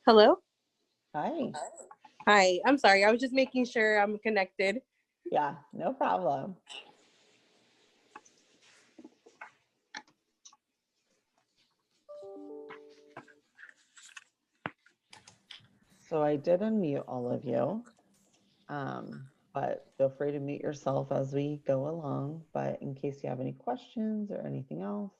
Hello? Hi. Hi, I'm sorry. I was just making sure I'm connected. Yeah, no problem. So I did unmute all of you, but feel free to mute yourself as we go along. But in case you have any questions or anything else.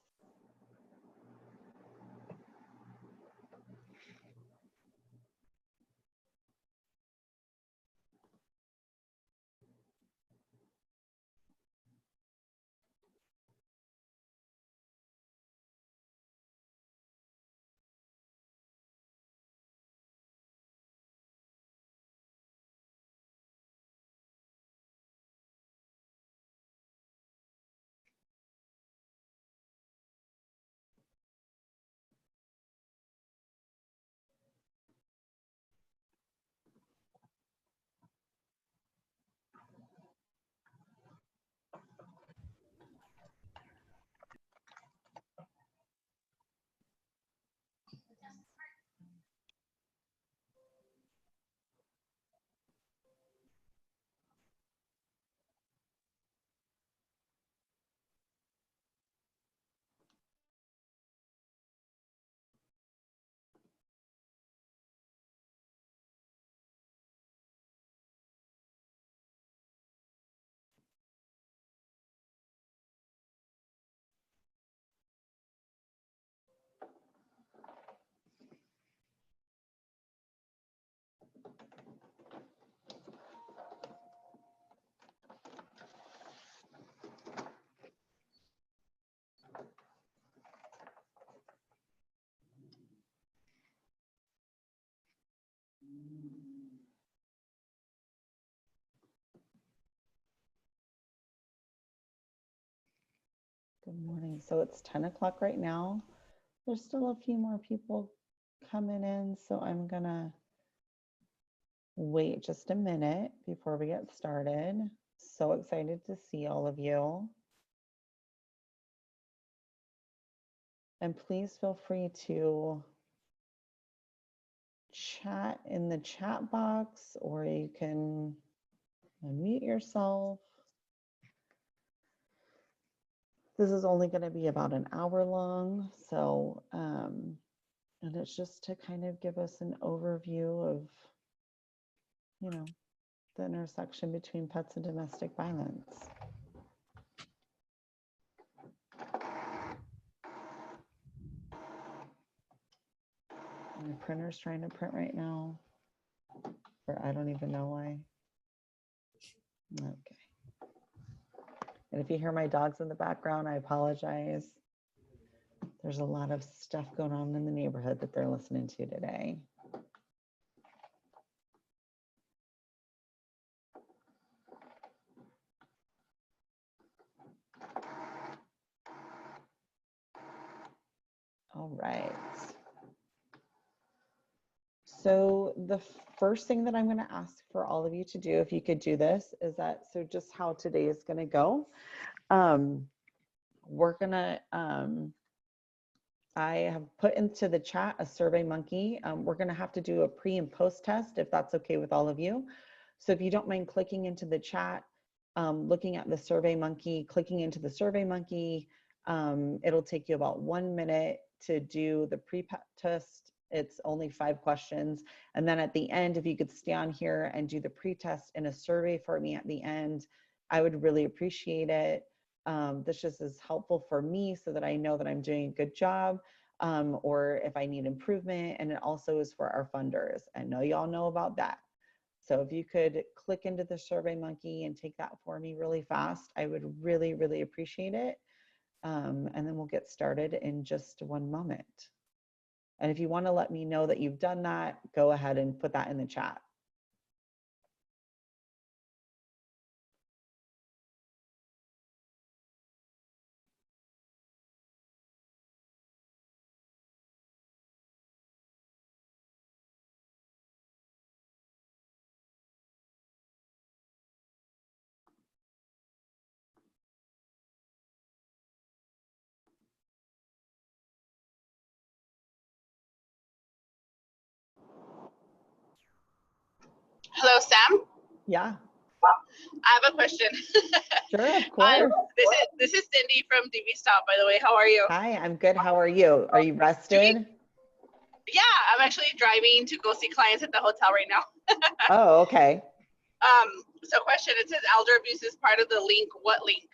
Good morning. So it's 10 o'clock right now. There's still a few more people coming in, so I'm gonna wait just a minute before we get started. So excited to see all of you. And please feel free to chat in the chat box, or you can unmute yourself. This is only going to be about an hour long, so and it's just to kind of give us an overview of, you know, the intersection between pets and domestic violence. My printer's trying to print right now, or I don't even know why. Okay. And if you hear my dogs in the background, I apologize. There's a lot of stuff going on in the neighborhood that they're listening to today. All right. So the first thing that I'm going to ask for all of you to do, if you could do this, is that, so just how today is going to go. We're going to, I have put into the chat a Survey Monkey. We're going to have to do a pre and post test if that's okay with all of you. So if you don't mind clicking into the chat, looking at the Survey Monkey, clicking into the Survey Monkey, it'll take you about 1 minute to do the pre-test. It's only 5 questions. And then at the end, if you could stay on here and do the pre-test in a survey for me at the end, I would really appreciate it. This just is helpful for me so that I know that I'm doing a good job, or if I need improvement. And it also is for our funders. I know y'all know about that. So if you could click into the Survey Monkey and take that for me really fast, I would really, really appreciate it. And then we'll get started in just 1 moment. And if you want to let me know that you've done that, go ahead and put that in the chat. Sam? Yeah, I have a question. sure, of course. This is Cindy from DV Stop, by the way. How are you? Hi, I'm good. How are you? Are you rested? Yeah, I'm actually driving to go see clients at the hotel right now. Oh, okay. So question, it says elder abuse is part of the link. What link?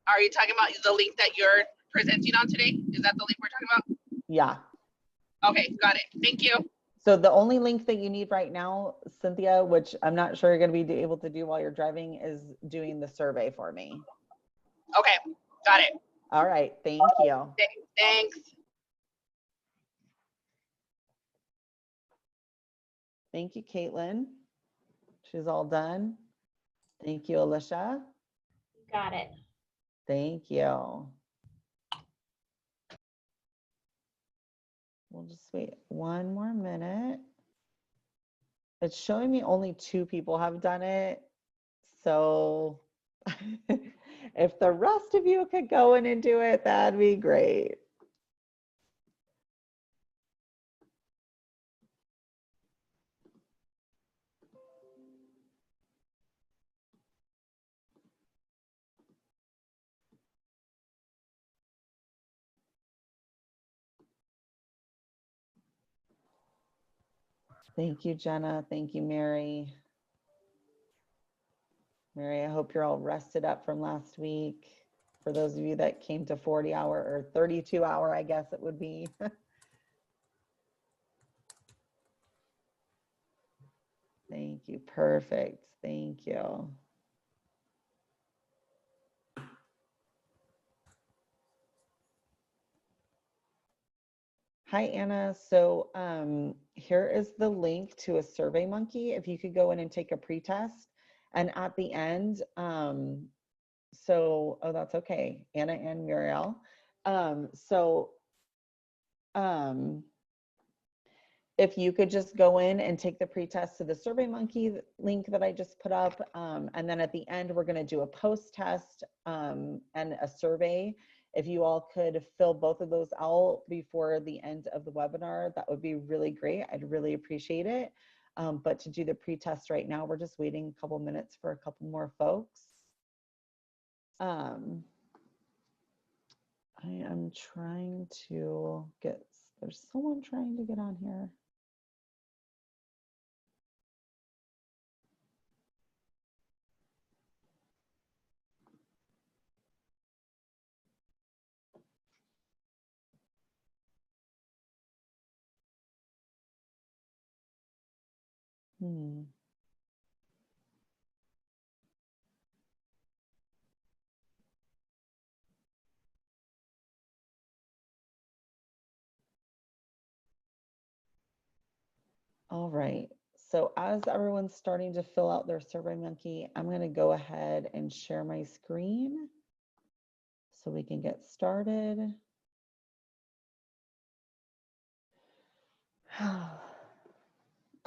Are you talking about the link that you're presenting on today? Is that the link we're talking about? Yeah. Okay, got it. Thank you. So the only link that you need right now, Cynthia, which I'm not sure you're going to be able to do while you're driving, is doing the survey for me. Okay, got it. All right. Thank you. Thanks. Thank you, Caitlin. She's all done. Thank you, Alicia. Got it. Thank you. We'll just wait one more minute. It's showing me only 2 people have done it. So if the rest of you could go in and do it, that'd be great. Thank you, Jenna. Thank you, Mary. Mary, I hope you're all rested up from last week. For those of you that came to 40-hour or 32-hour, I guess it would be. Thank you. Perfect. Thank you. Hi, Anna. So here is the link to a SurveyMonkey. If you could go in and take a pretest. And at the end, oh, that's okay. Anna and Muriel. If you could just go in and take the pretest to the SurveyMonkey link that I just put up. And then at the end, we're going to do a post test and a survey. If you all could fill both of those out before the end of the webinar, that would be really great. I'd really appreciate it. But to do the pretest right now, we're just waiting a couple minutes for a couple more folks. I am trying to get, there's someone trying to get on here. All right, so as everyone's starting to fill out their SurveyMonkey, I'm going to go ahead and share my screen so we can get started.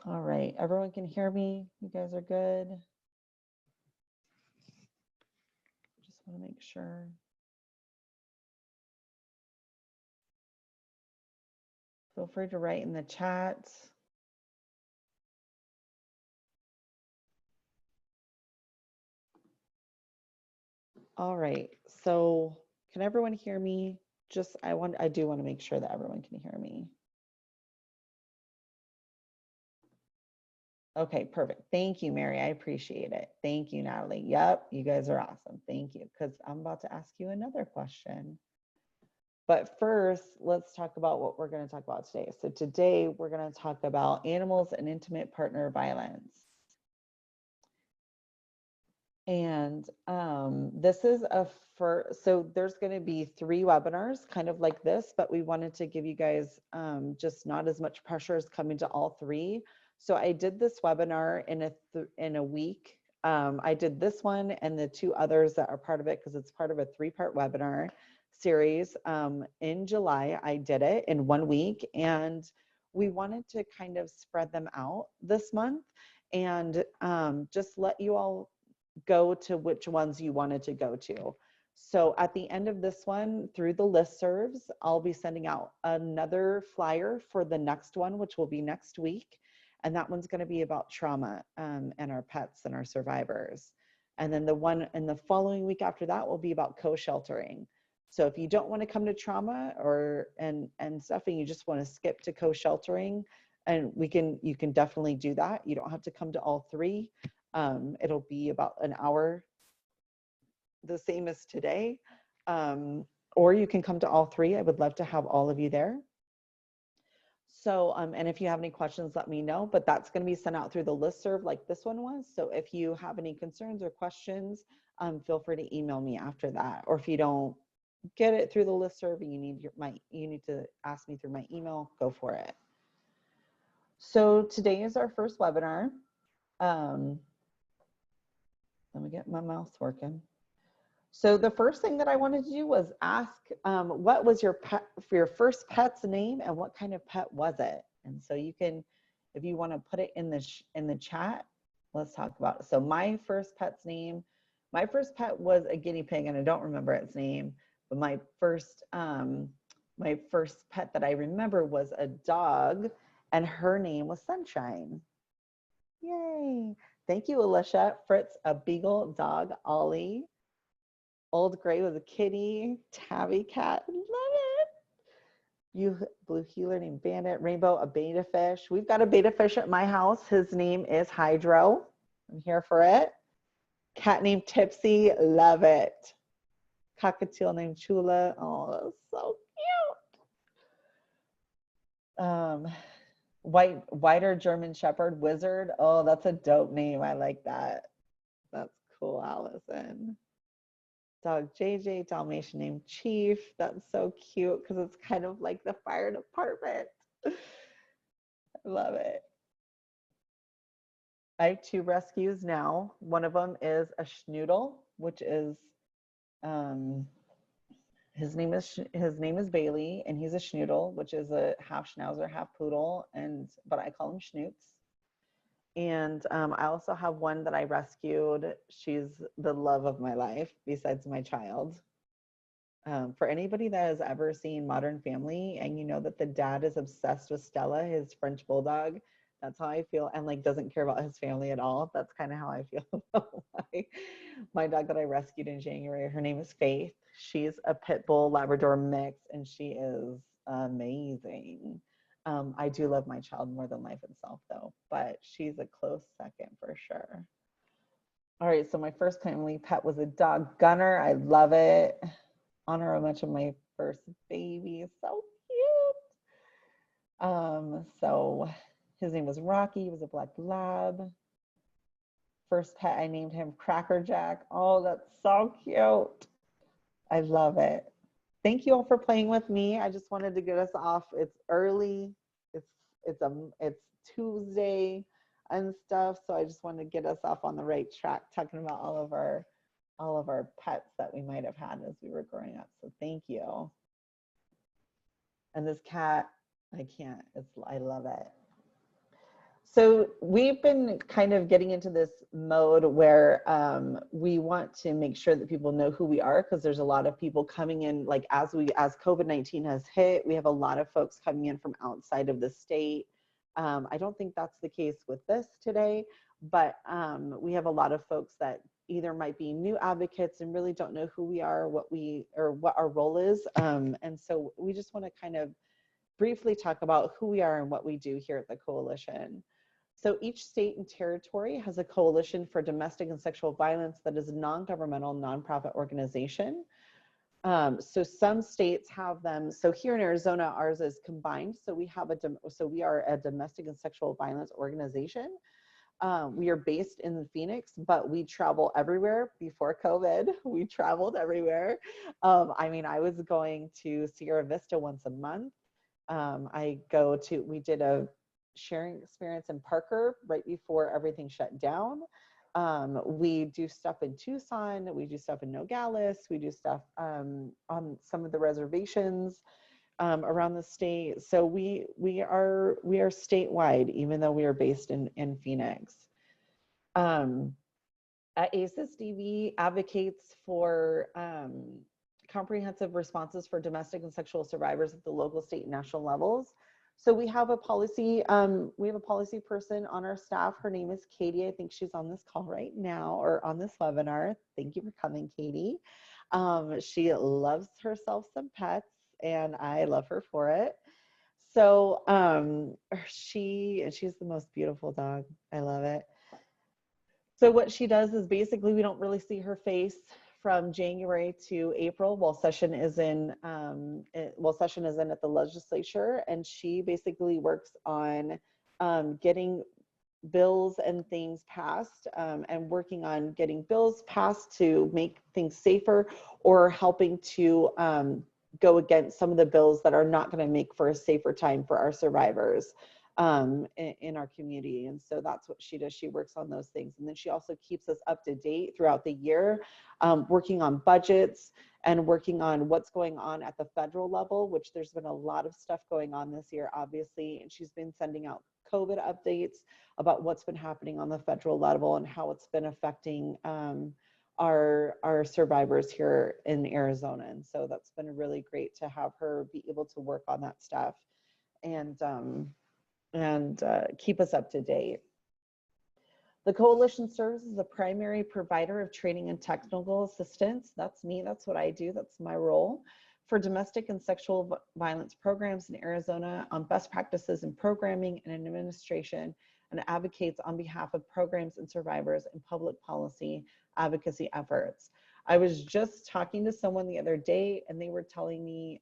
All right, everyone can hear me? You guys are good? Just want to make sure. Feel free to write in the chat. All right, so can everyone hear me? I do want to make sure that everyone can hear me. Okay, perfect. Thank you, Mary. I appreciate it. Thank you, Natalie. Yep, you guys are awesome. Thank you, because I'm about to ask you another question. But first, let's talk about what we're going to talk about today. So today we're going to talk about animals and intimate partner violence. And this is so there's going to be 3 webinars kind of like this, but we wanted to give you guys just not as much pressure as coming to all 3. So I did this webinar in a week. I did this one and the 2 others that are part of it because it's part of a 3-part webinar series. In July, I did it in 1 week, and we wanted to kind of spread them out this month and just let you all go to which ones you wanted to go to. So at the end of this one, through the listservs, I'll be sending out another flyer for the next one, which will be next week. And that one's going to be about trauma and our pets and our survivors. And then the one in the following week after that will be about co-sheltering. So if you don't want to come to trauma and stuff, and you just want to skip to co-sheltering, and you can definitely do that. You don't have to come to all three. It'll be about an hour, the same as today. Or you can come to all three. I would love to have all of you there. So, and if you have any questions, let me know, but that's going to be sent out through the listserv like this one was. So if you have any concerns or questions, feel free to email me after that. Or if you don't get it through the listserv and you need to ask me through my email, go for it. So today is our first webinar. Let me get my mouse working. So the first thing that I wanted to do was ask, what was your first pet's name and what kind of pet was it? And so you can, if you want to put it in the chat, let's talk about it. So my first pet was a guinea pig, and I don't remember its name, but my first pet that I remember was a dog, and her name was Sunshine. Yay. Thank you, Alicia. Fritz, a beagle dog. Ollie. Old Gray was a kitty. Tabby cat. Love it. You blue healer named Bandit. Rainbow, a betta fish. We've got a betta fish at my house. His name is Hydro. I'm here for it. Cat named Tipsy. Love it. Cockatiel named Chula. Oh, that's so cute. Whiter German Shepherd. Wizard. Oh, that's a dope name. I like that. That's cool, Allison. Dog JJ, Dalmatian named Chief. That's so cute because it's kind of like the fire department. I love it. I have 2 rescues now. One of them is a schnoodle, which is his name is Bailey, and he's a schnoodle, which is a half schnauzer, half poodle, but I call him Schnoots. And I also have one that I rescued. She's the love of my life besides my child. For anybody that has ever seen Modern Family and you know that the dad is obsessed with Stella, his French bulldog, that's how I feel, and like doesn't care about his family at all. That's kind of how I feel about my dog that I rescued in January. Her name is Faith. She's a pit bull Labrador mix, and she is amazing. I do love my child more than life itself though, but she's a close second for sure. All right, so my first family pet was a dog, Gunner. I love it. Honor a bunch of my first baby. So cute. So his name was Rocky. He was a black lab. First pet, I named him Cracker Jack. Oh, that's so cute. I love it. Thank you all for playing with me. I just wanted to get us off. It's early. It's Tuesday and stuff. So I just wanted to get us off on the right track, talking about all of our pets that we might have had as we were growing up. So thank you. And this cat, I love it. So we've been kind of getting into this mode where we want to make sure that people know who we are, because there's a lot of people coming in, like as COVID-19 has hit, we have a lot of folks coming in from outside of the state. I don't think that's the case with this today, but we have a lot of folks that either might be new advocates and really don't know who we are, what our role is. And so we just want to kind of briefly talk about who we are and what we do here at the coalition. So each state and territory has a coalition for domestic and sexual violence that is a non-governmental, nonprofit organization. So some states have them. So here in Arizona, ours is combined. So we are a domestic and sexual violence organization. We are based in Phoenix, but we travel everywhere. Before COVID, we traveled everywhere. I mean, I was going to Sierra Vista once a month. We did a sharing experience in Parker right before everything shut down. We do stuff in Tucson, we do stuff in Nogales, we do stuff on some of the reservations around the state. So we are statewide, even though we are based in Phoenix. ACESDV advocates for comprehensive responses for domestic and sexual survivors at the local, state, and national levels. So we have a policy person on our staff. Her name is Katie. I think she's on this call right now or on this webinar. Thank you for coming, Katie. She loves herself some pets and I love her for it. So she's the most beautiful dog. I love it. So what she does is basically we don't really see her face from January to April while session is in at the legislature, and she basically works on getting bills and things passed and working on getting bills passed to make things safer or helping to go against some of the bills that are not going to make for a safer time for our survivors in our community. And so that's what she does. She works on those things. And then she also keeps us up to date throughout the year, working on budgets and working on what's going on at the federal level, which there's been a lot of stuff going on this year, obviously. And she's been sending out COVID updates about what's been happening on the federal level and how it's been affecting our survivors here in Arizona. And so that's been really great to have her be able to work on that stuff and keep us up to date. The coalition serves as the primary provider of training and technical assistance. That's me, that's what I do, that's my role, for domestic and sexual violence programs in Arizona on best practices in programming and administration, and advocates on behalf of programs and survivors in public policy advocacy efforts. I was just talking to someone the other day and they were telling me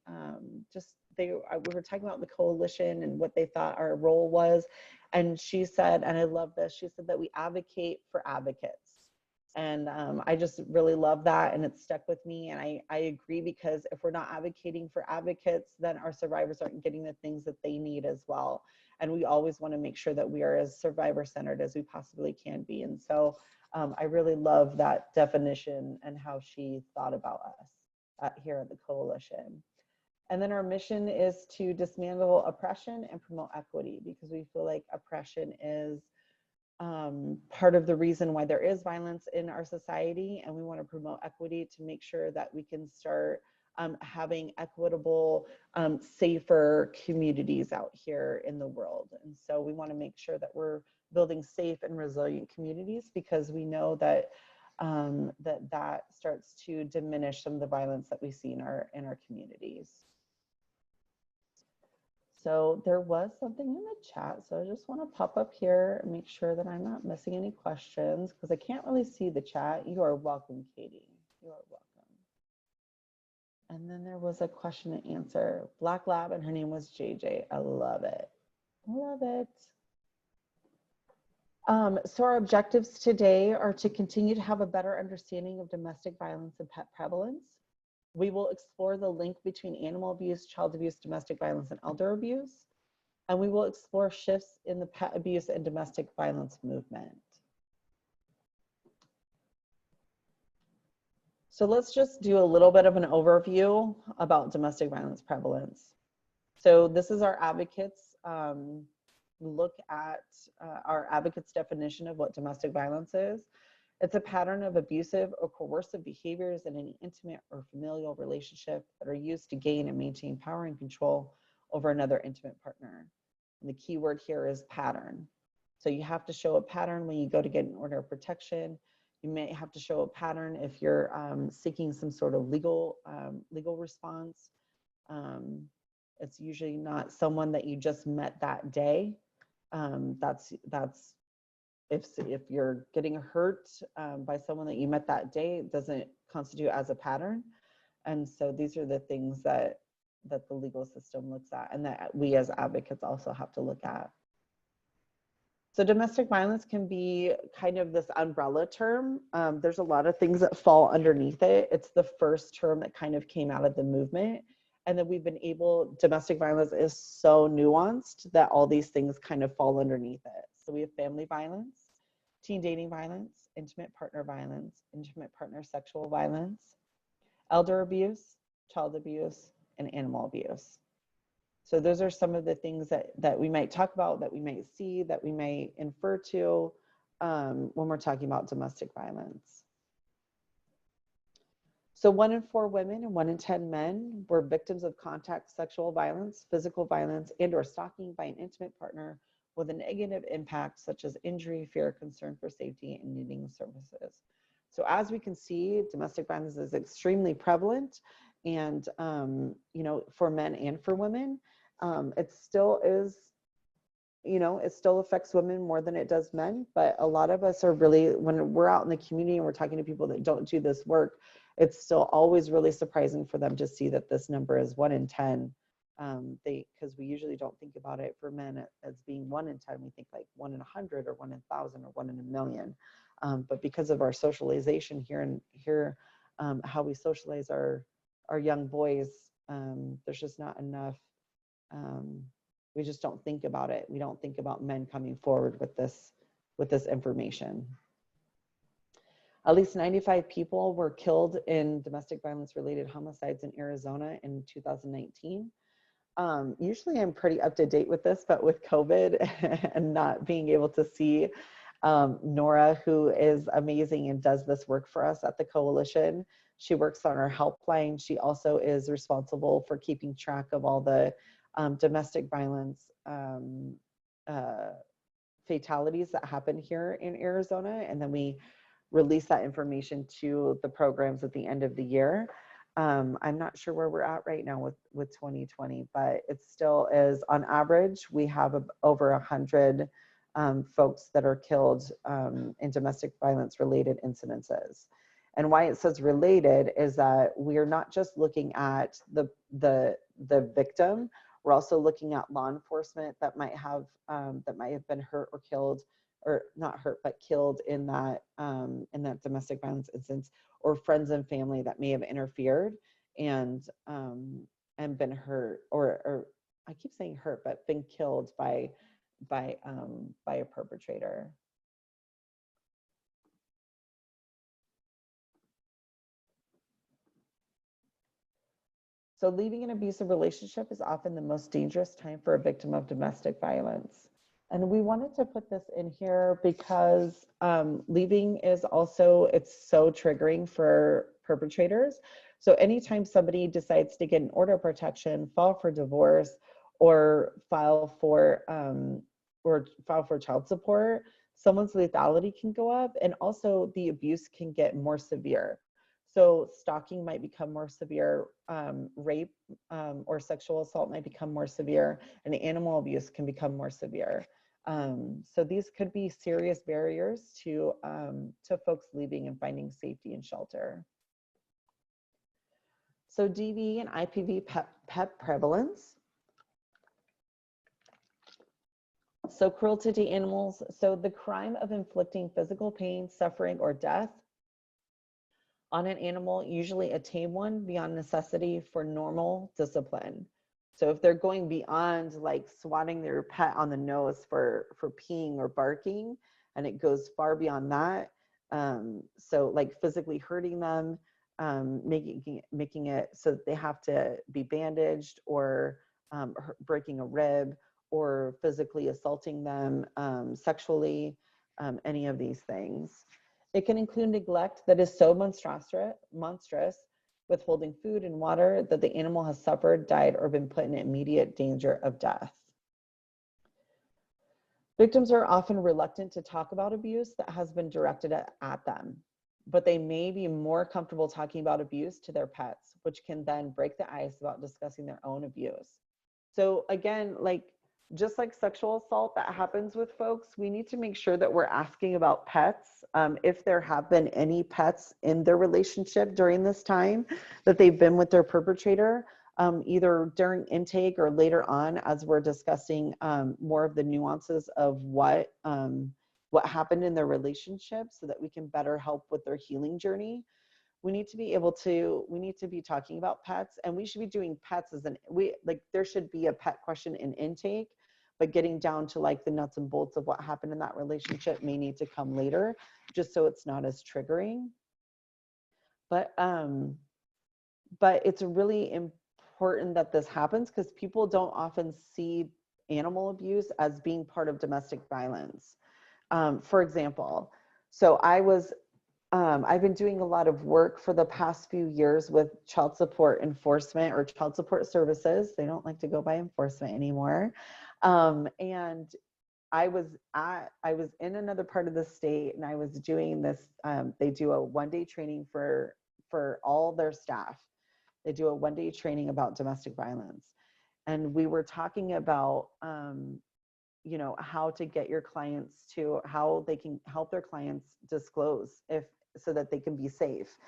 we were talking about the coalition and what they thought our role was. And she said, and I love this, she said that we advocate for advocates. And I just really love that. And it's stuck with me. And I agree, because if we're not advocating for advocates, then our survivors aren't getting the things that they need as well. And we always want to make sure that we are as survivor centered as we possibly can be. And so I really love that definition and how she thought about us here at the coalition. And then our mission is to dismantle oppression and promote equity, because we feel like oppression is part of the reason why there is violence in our society. And we want to promote equity to make sure that we can start having equitable, safer communities out here in the world. And so we want to make sure that we're building safe and resilient communities, because we know that that starts to diminish some of the violence that we see in our communities. So there was something in the chat. So I just want to pop up here and make sure that I'm not missing any questions, because I can't really see the chat. You are welcome, Katie. You are welcome. And then there was a question and answer. Black Lab, and her name was JJ. I love it. I love it. So our objectives today are to continue to have a better understanding of domestic violence and pet prevalence. We will explore the link between animal abuse, child abuse, domestic violence, and elder abuse. And we will explore shifts in the pet abuse and domestic violence movement. So let's just do a little bit of an overview about domestic violence prevalence. So this is our advocates. Look at our advocates' definition of what domestic violence is. It's a pattern of abusive or coercive behaviors in an intimate or familial relationship that are used to gain and maintain power and control over another intimate partner. And the key word here is pattern. So you have to show a pattern when you go to get an order of protection. You may have to show a pattern if you're seeking some sort of legal response. It's usually not someone that you just met that day. That's if you're getting hurt by someone that you met that day, it doesn't constitute as a pattern. And so these are the things that the legal system looks at, and that we as advocates also have to look at. So domestic violence can be kind of this umbrella term. There's a lot of things that fall underneath it. It's the first term that kind of came out of the movement. And then we've been domestic violence is so nuanced that all these things kind of fall underneath it. So we have family violence, teen dating violence, intimate partner violence, intimate partner sexual violence, elder abuse, child abuse, and animal abuse. So those are some of the things that we might talk about, that we might see, that we may infer to when we're talking about domestic violence. So 1 in 4 women and 1 in 10 men were victims of contact sexual violence, physical violence, and or stalking by an intimate partner with a negative impact such as injury, fear, concern for safety, and needing services. So as we can see, domestic violence is extremely prevalent, and you know, for men and for women. It still is, you know, it still affects women more than it does men, but a lot of us are really, when we're out in the community and we're talking to people that don't do this work, it's still always really surprising for them to see that this number is 1 in 10. Because we usually don't think about it for men as being 1 in 10. We think like 1 in 100 or 1 in 1,000 or 1 in a million. But because of our socialization here, how we socialize our young boys, there's just not enough. We just don't think about it. We don't think about men coming forward with this information. At least 95 people were killed in domestic violence related homicides in Arizona in 2019. Usually I'm pretty up to date with this, but with COVID and not being able to see Nora, who is amazing and does this work for us at the coalition. She works on our helpline. She also is responsible for keeping track of all the domestic violence fatalities that happen here in Arizona. And then we release that information to the programs at the end of the year. I'm not sure where we're at right now with 2020, but it still is, on average, we have over 100 folks that are killed in domestic violence related incidences. And why it says related is that we're not just looking at the victim, we're also looking at law enforcement that might have been hurt or killed, or not hurt, but killed in that domestic violence instance, or friends and family that may have interfered and been hurt, or I keep saying hurt, but been killed by a perpetrator. So leaving an abusive relationship is often the most dangerous time for a victim of domestic violence. And we wanted to put this in here because leaving is also, it's so triggering for perpetrators. So anytime somebody decides to get an order of protection, file for divorce, or file for child support, someone's lethality can go up, and also the abuse can get more severe. So stalking might become more severe, rape or sexual assault might become more severe, and animal abuse can become more severe. So these could be serious barriers to folks leaving and finding safety and shelter. So DV and IPV PEP prevalence. So cruelty to animals. So the crime of inflicting physical pain, suffering, or death on an animal, usually a tame one, beyond necessity for normal discipline. So if they're going beyond like swatting their pet on the nose for peeing or barking, and it goes far beyond that, so like physically hurting them, making it so that they have to be bandaged, or breaking a rib, or physically assaulting them sexually, any of these things. It can include neglect that is so monstrous, withholding food and water, that the animal has suffered, died, or been put in immediate danger of death. Victims are often reluctant to talk about abuse that has been directed at them, but they may be more comfortable talking about abuse to their pets, which can then break the ice about discussing their own abuse. So again, like, just like sexual assault that happens with folks, we need to make sure that we're asking about pets. If there have been any pets in their relationship during this time that they've been with their perpetrator, either during intake or later on as we're discussing more of the nuances of what happened in their relationship, so that we can better help with their healing journey. We need to be talking about pets, and we should be doing pets as there should be a pet question in intake, but getting down to like the nuts and bolts of what happened in that relationship may need to come later, just so it's not as triggering. But it's really important that this happens, because people don't often see animal abuse as being part of domestic violence. For example, so I was I've been doing a lot of work for the past few years with child support enforcement or child support services. They don't like to go by enforcement anymore. And I was in another part of the state, and I was doing this. They do a one-day training for all their staff. They do a one-day training about domestic violence, and we were talking about you know, how to get your clients to how they can help their clients disclose so that they can be safe,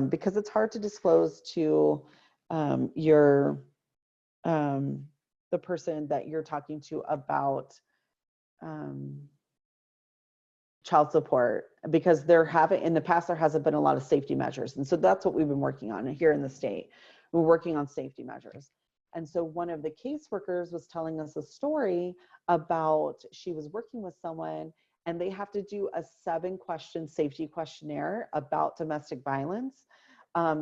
because it's hard to disclose to your the person that you're talking to about child support, because in the past there hasn't been a lot of safety measures, and so that's what we've been working on here in the state. We're working on safety measures. And so one of the caseworkers was telling us a story about, she was working with someone and they have to do a 7-question safety questionnaire about domestic violence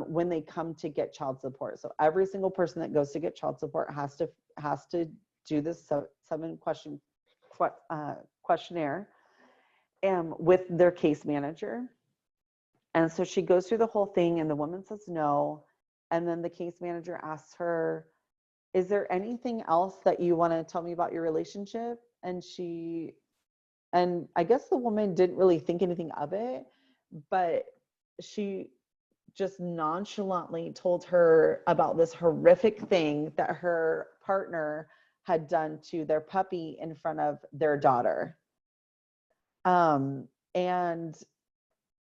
when they come to get child support. So every single person that goes to get child support has to do this 7-question questionnaire with their case manager. And so she goes through the whole thing and the woman says no. And then the case manager asks her, is there anything else that you want to tell me about your relationship? And I guess the woman didn't really think anything of it, but she just nonchalantly told her about this horrific thing that her partner had done to their puppy in front of their daughter. And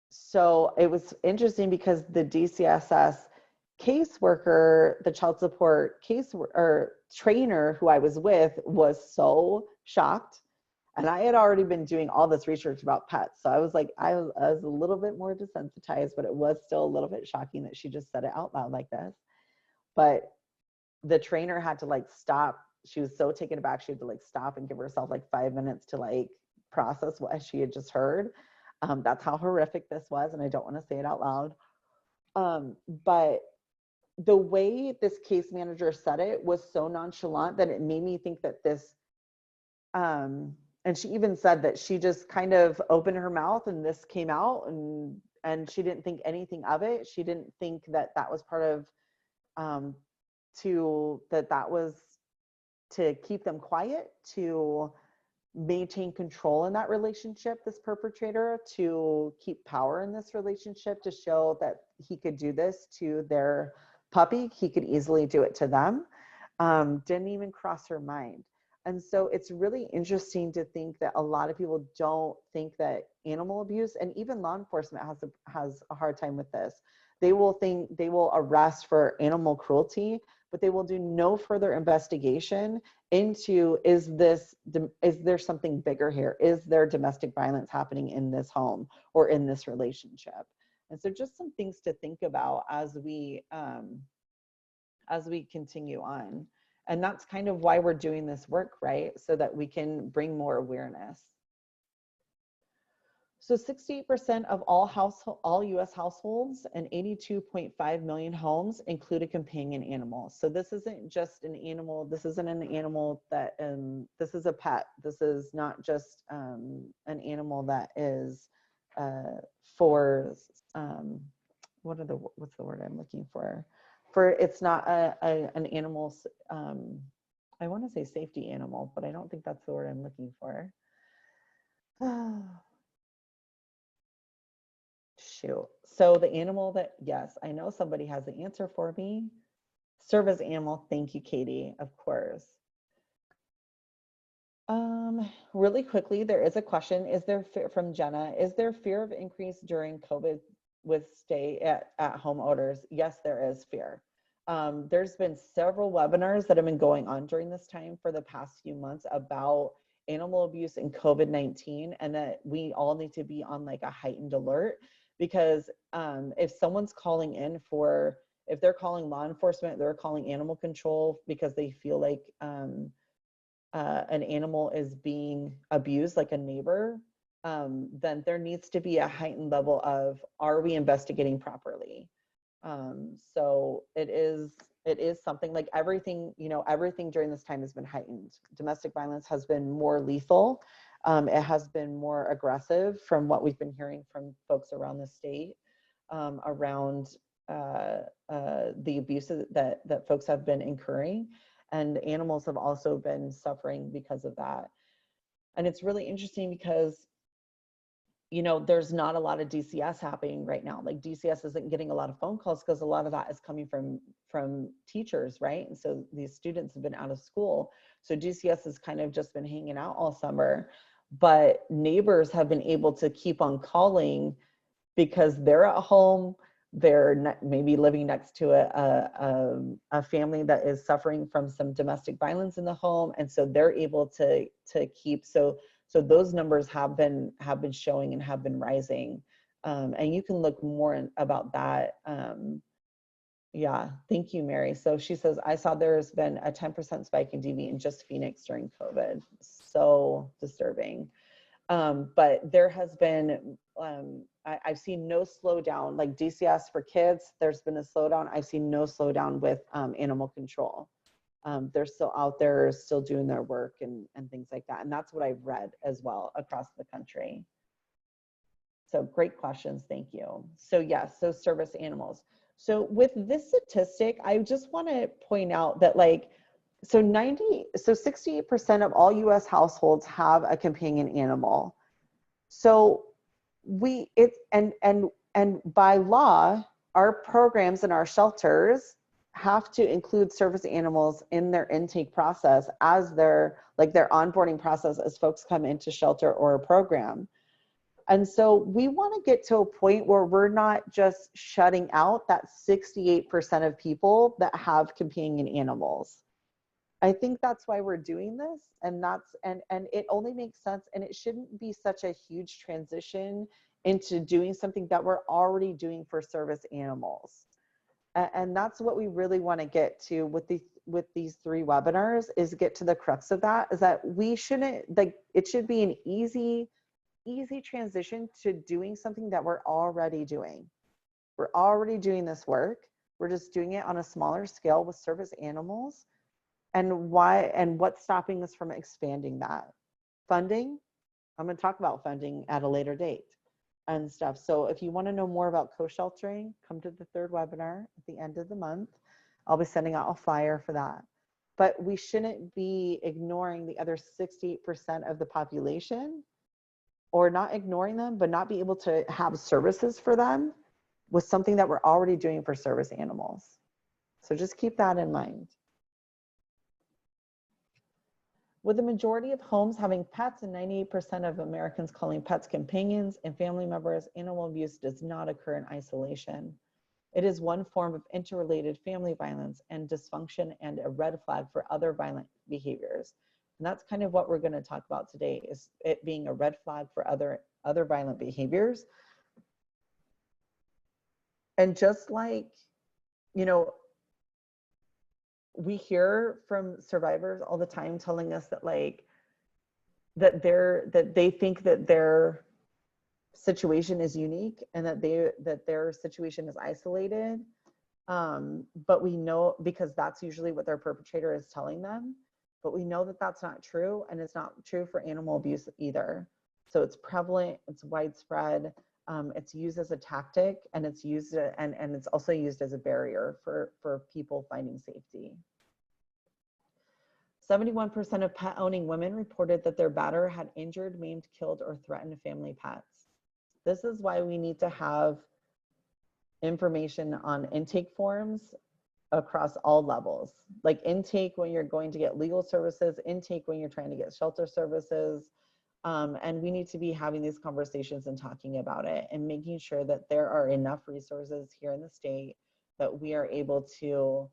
so it was interesting because the DCSS caseworker, the child support trainer who I was with, was so shocked. And I had already been doing all this research about pets. So I was like, I was a little bit more desensitized, but it was still a little bit shocking that she just said it out loud like this. But the trainer had to like stop. She was so taken aback. She had to like stop and give herself like 5 minutes to like process what she had just heard. That's how horrific this was. And I don't want to say it out loud. But the way this case manager said it was so nonchalant that it made me think that this, and she even said that she just kind of opened her mouth and this came out, and she didn't think anything of it. She didn't think that was part of, that was to keep them quiet, to maintain control in that relationship, this perpetrator, to keep power in this relationship, to show that he could do this to their puppy, he could easily do it to them. Didn't even cross her mind. And so it's really interesting to think that a lot of people don't think that animal abuse, and even law enforcement has a hard time with this. They will arrest for animal cruelty, but they will do no further investigation into, is there something bigger here? Is there domestic violence happening in this home or in this relationship? And so just some things to think about as we continue on. And that's kind of why we're doing this work, right? So that we can bring more awareness. So 68% of all US households and 82.5 million homes include a companion animal. So this isn't just an animal. This isn't an animal that, this is a pet. This is not just an animal that is for, what's the word I'm looking for? It's not an animal, I want to say safety animal, but I don't think that's the word I'm looking for. Shoot. So the animal that, yes, I know somebody has the answer for me. Service animal. Thank you, Katie. Of course. Really quickly, there is a question. From Jenna, is there fear of increase during COVID with stay at home orders? Yes, there is fear. There's been several webinars that have been going on during this time for the past few months about animal abuse and COVID-19, and that we all need to be on like a heightened alert, because if someone's calling in if they're calling law enforcement, they're calling animal control because they feel like an animal is being abused, like a neighbor, then there needs to be a heightened level of, are we investigating properly? So it is something like everything during this time has been heightened. Domestic violence has been more lethal. It has been more aggressive from what we've been hearing from folks around the state around the abuses that folks have been incurring, and animals have also been suffering because of that. And it's really interesting because, you know, there's not a lot of DCS happening right now. Like DCS isn't getting a lot of phone calls because a lot of that is coming from teachers, right? And so these students have been out of school. So DCS has kind of just been hanging out all summer, but neighbors have been able to keep on calling because they're at home. They're maybe living next to a family that is suffering from some domestic violence in the home, and so they're able to keep. So those numbers have been showing and have been rising, and you can look more about that. Yeah, thank you, Mary. So she says, I saw there's been a 10% spike in DV in just Phoenix during COVID. So disturbing. But there has been, I've seen no slowdown, like DCS for kids, there's been a slowdown. I've seen no slowdown with animal control. They're still out there, still doing their work and things like that. And that's what I've read as well across the country. So great questions, thank you. So yes, so service animals. So with this statistic, I just want to point out that like, so 68% of all US households have a companion animal. So and by law, our programs and our shelters have to include service animals in their intake process as their onboarding process as folks come into shelter or a program. And so we want to get to a point where we're not just shutting out that 68% of people that have companion animals. I think that's why we're doing this, and it only makes sense, and it shouldn't be such a huge transition into doing something that we're already doing for service animals. And that's what we really want to get to with these 3 webinars, is get to the crux of that, is that we shouldn't, like, it should be an easy transition to doing something that we're already doing. We're already doing this work. We're just doing it on a smaller scale with service animals. And what's stopping us from expanding that? Funding. I'm going to talk about funding at a later date and stuff. So if you want to know more about co-sheltering, come to the 3rd webinar at the end of the month. I'll be sending out a flyer for that. But we shouldn't be ignoring the other 68% of the population, or not ignoring them, but not be able to have services for them with something that we're already doing for service animals. So just keep that in mind. With the majority of homes having pets and 98% of Americans calling pets companions and family members, animal abuse does not occur in isolation. It is one form of interrelated family violence and dysfunction, and a red flag for other violent behaviors. And that's kind of what we're going to talk about today, is it being a red flag for other violent behaviors. And just like, you know, we hear from survivors all the time telling us that like that they think that their situation is unique and that their situation is isolated, but we know, because that's usually what their perpetrator is telling them, but we know that that's not true, and it's not true for animal abuse either. So it's prevalent, it's widespread, it's used as a tactic, and it's used and it's also used as a barrier for people finding safety. 71% of pet owning women reported that their batterer had injured, maimed, killed, or threatened family pets. This is why we need to have information on intake forms across all levels, like intake when you're going to get legal services, intake when you're trying to get shelter services. And we need to be having these conversations and talking about it, and making sure that there are enough resources here in the state that we are able to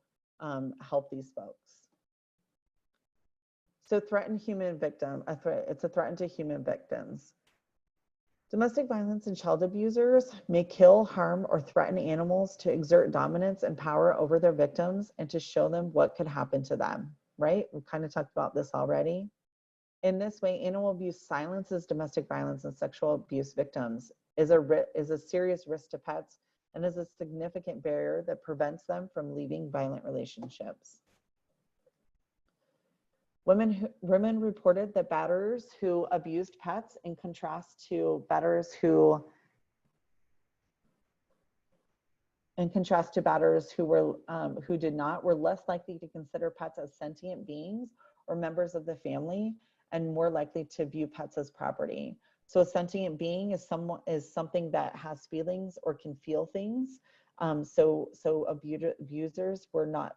help these folks. So threatened human victim, it's a threat to human victims. Domestic violence and child abusers may kill, harm, or threaten animals to exert dominance and power over their victims and to show them what could happen to them, right? We've kind of talked about this already. In this way, animal abuse silences domestic violence and sexual abuse victims, is a serious risk to pets, and is a significant barrier that prevents them from leaving violent relationships. Women reported that batters who abused pets, in contrast to batters who were who did not, were less likely to consider pets as sentient beings or members of the family, and more likely to view pets as property. So a sentient being is something that has feelings or can feel things. So abusers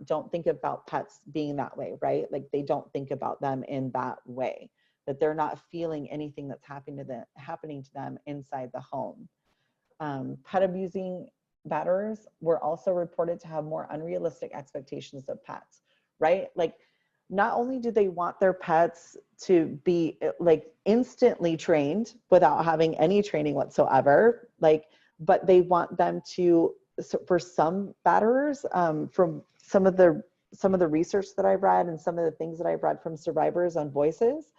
don't think about pets being that way, right? Like they don't think about them in that way, that they're not feeling anything that's happening to them inside the home. Pet abusing batterers were also reported to have more unrealistic expectations of pets, right? Like not only do they want their pets to be like instantly trained without having any training whatsoever, like, but they want them to, so for some batterers, from some of the research that I've read and some of the things that I've read from survivors on Voices,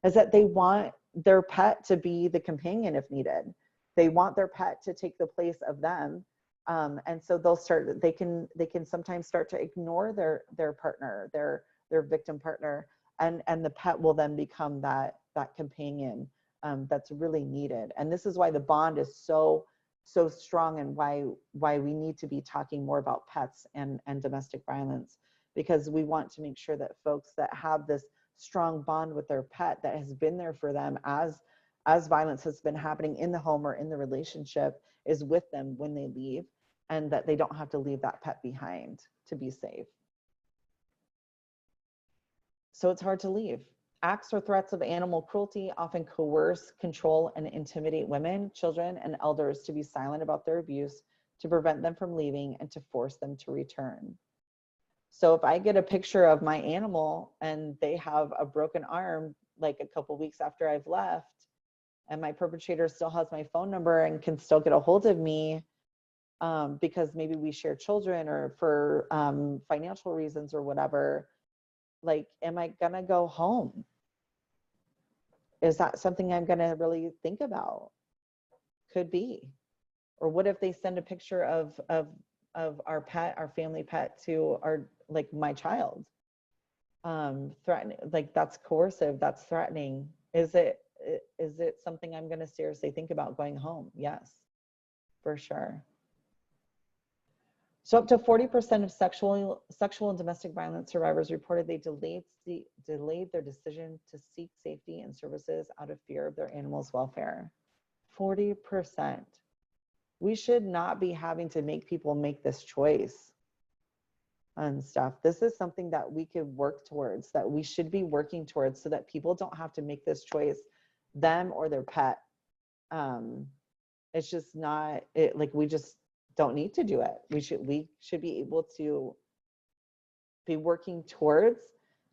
is that they want their pet to be the companion if needed. They want their pet to take the place of them. And so they can sometimes start to ignore their partner, their victim partner, and the pet will then become that companion that's really needed. And this is why the bond is so strong, and why we need to be talking more about pets and domestic violence, because we want to make sure that folks that have this strong bond with their pet that has been there for them as violence has been happening in the home or in the relationship, is with them when they leave, and that they don't have to leave that pet behind to be safe. So it's hard to leave. Acts or threats of animal cruelty often coerce, control, and intimidate women, children, and elders to be silent about their abuse, to prevent them from leaving, and to force them to return. So if I get a picture of my animal and they have a broken arm, like a couple weeks after I've left, and my perpetrator still has my phone number and can still get a hold of me, because maybe we share children or for financial reasons or whatever, like, am I gonna go home? Is that something I'm gonna really think about? Could be. Or what if they send a picture of our pet, our family pet, to like my child? Threatening, like that's coercive, that's threatening. Is it something I'm gonna seriously think about going home? Yes, for sure. So up to 40% of sexual and domestic violence survivors reported they delayed their decision to seek safety and services out of fear of their animal's welfare. 40%. We should not be having to make people make this choice and stuff. This is something that we could work towards, that we should be working towards, so that people don't have to make this choice, them or their pet. It's just not, like, we just don't need to do it. We should be able to be working towards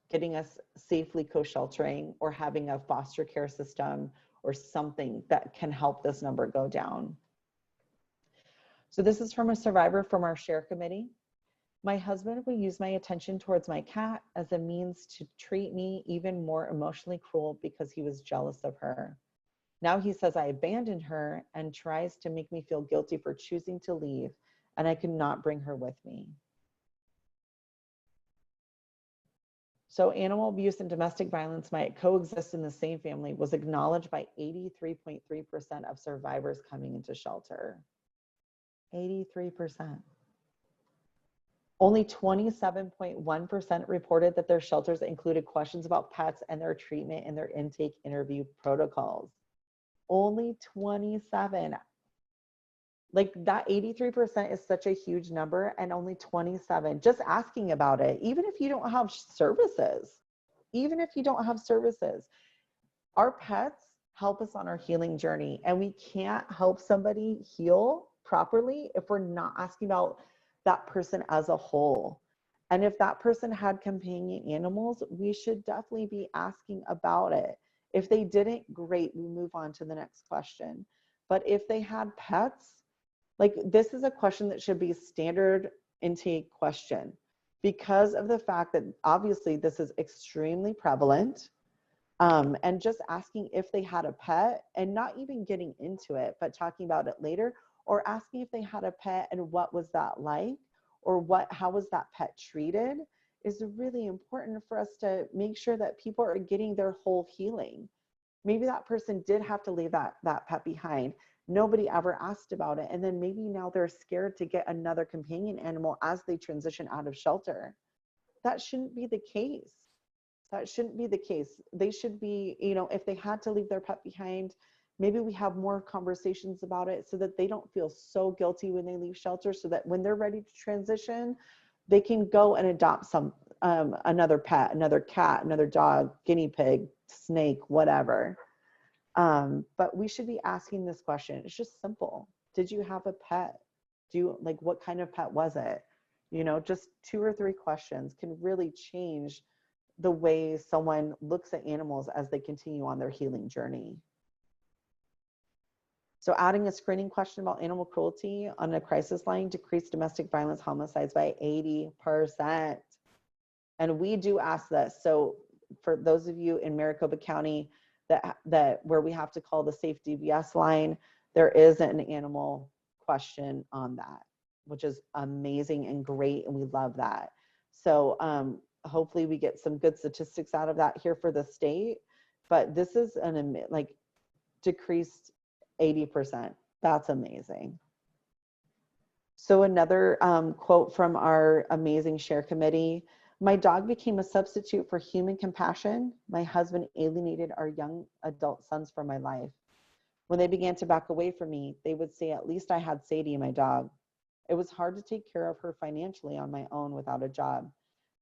getting us safely co-sheltering, or having a foster care system or something that can help this number go down. So this is from a survivor from our share committee. My husband would use my attention towards my cat as a means to treat me even more emotionally cruel because he was jealous of her. Now he says I abandoned her and tries to make me feel guilty for choosing to leave, and I could not bring her with me. So animal abuse and domestic violence might coexist in the same family was acknowledged by 83.3% of survivors coming into shelter. 83%. Only 27.1% reported that their shelters included questions about pets and their treatment in their intake interview protocols. Only 27. Like, that 83% is such a huge number, and only 27 just asking about it. Even if you don't have services, our pets help us on our healing journey, and we can't help somebody heal properly if we're not asking about that person as a whole. And if that person had companion animals, we should definitely be asking about it. If they didn't, great, we move on to the next question. But if they had pets, like, this is a question that should be a standard intake question, because of the fact that obviously this is extremely prevalent. And just asking if they had a pet, and not even getting into it, but talking about it later, or asking if they had a pet and what was that like, or how was that pet treated, is really important for us to make sure that people are getting their whole healing. Maybe that person did have to leave that pet behind. Nobody ever asked about it. And then maybe now they're scared to get another companion animal as they transition out of shelter. That shouldn't be the case. That shouldn't be the case. They should be, you know, if they had to leave their pet behind, maybe we have more conversations about it so that they don't feel so guilty when they leave shelter, so that when they're ready to transition, they can go and adopt another pet, another cat, another dog, guinea pig, snake, whatever. But we should be asking this question. It's just simple. Did you have a pet? What kind of pet was it? You know, just 2 or 3 questions can really change the way someone looks at animals as they continue on their healing journey. So adding a screening question about animal cruelty on a crisis line decreased domestic violence homicides by 80%. And we do ask this. So for those of you in Maricopa County that where we have to call the safe DVS line, there is an animal question on that, which is amazing and great, and we love that. So hopefully we get some good statistics out of that here for the state, but this is decreased 80%. That's amazing. So another quote from our amazing share committee: "My dog became a substitute for human compassion. My husband alienated our young adult sons from my life. When they began to back away from me, they would say, 'At least I had Sadie, my dog.' It was hard to take care of her financially on my own without a job.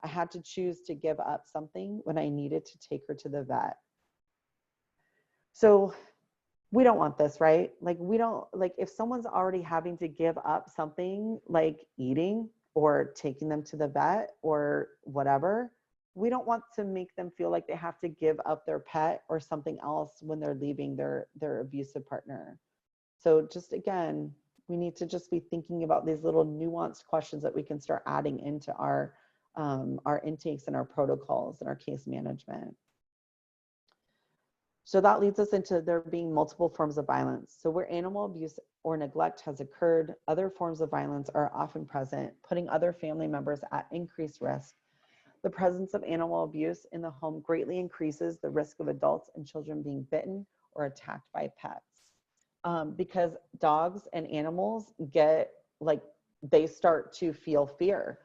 I had to choose to give up something when I needed to take her to the vet." So we don't want this, right? If someone's already having to give up something like eating or taking them to the vet or whatever, we don't want to make them feel like they have to give up their pet or something else when they're leaving their abusive partner. So just again, we need to just be thinking about these little nuanced questions that we can start adding into our intakes and our protocols and our case management. So that leads us into there being multiple forms of violence. So where animal abuse or neglect has occurred, other forms of violence are often present, putting other family members at increased risk. The presence of animal abuse in the home greatly increases the risk of adults and children being bitten or attacked by pets. Because dogs and animals they start to feel fear.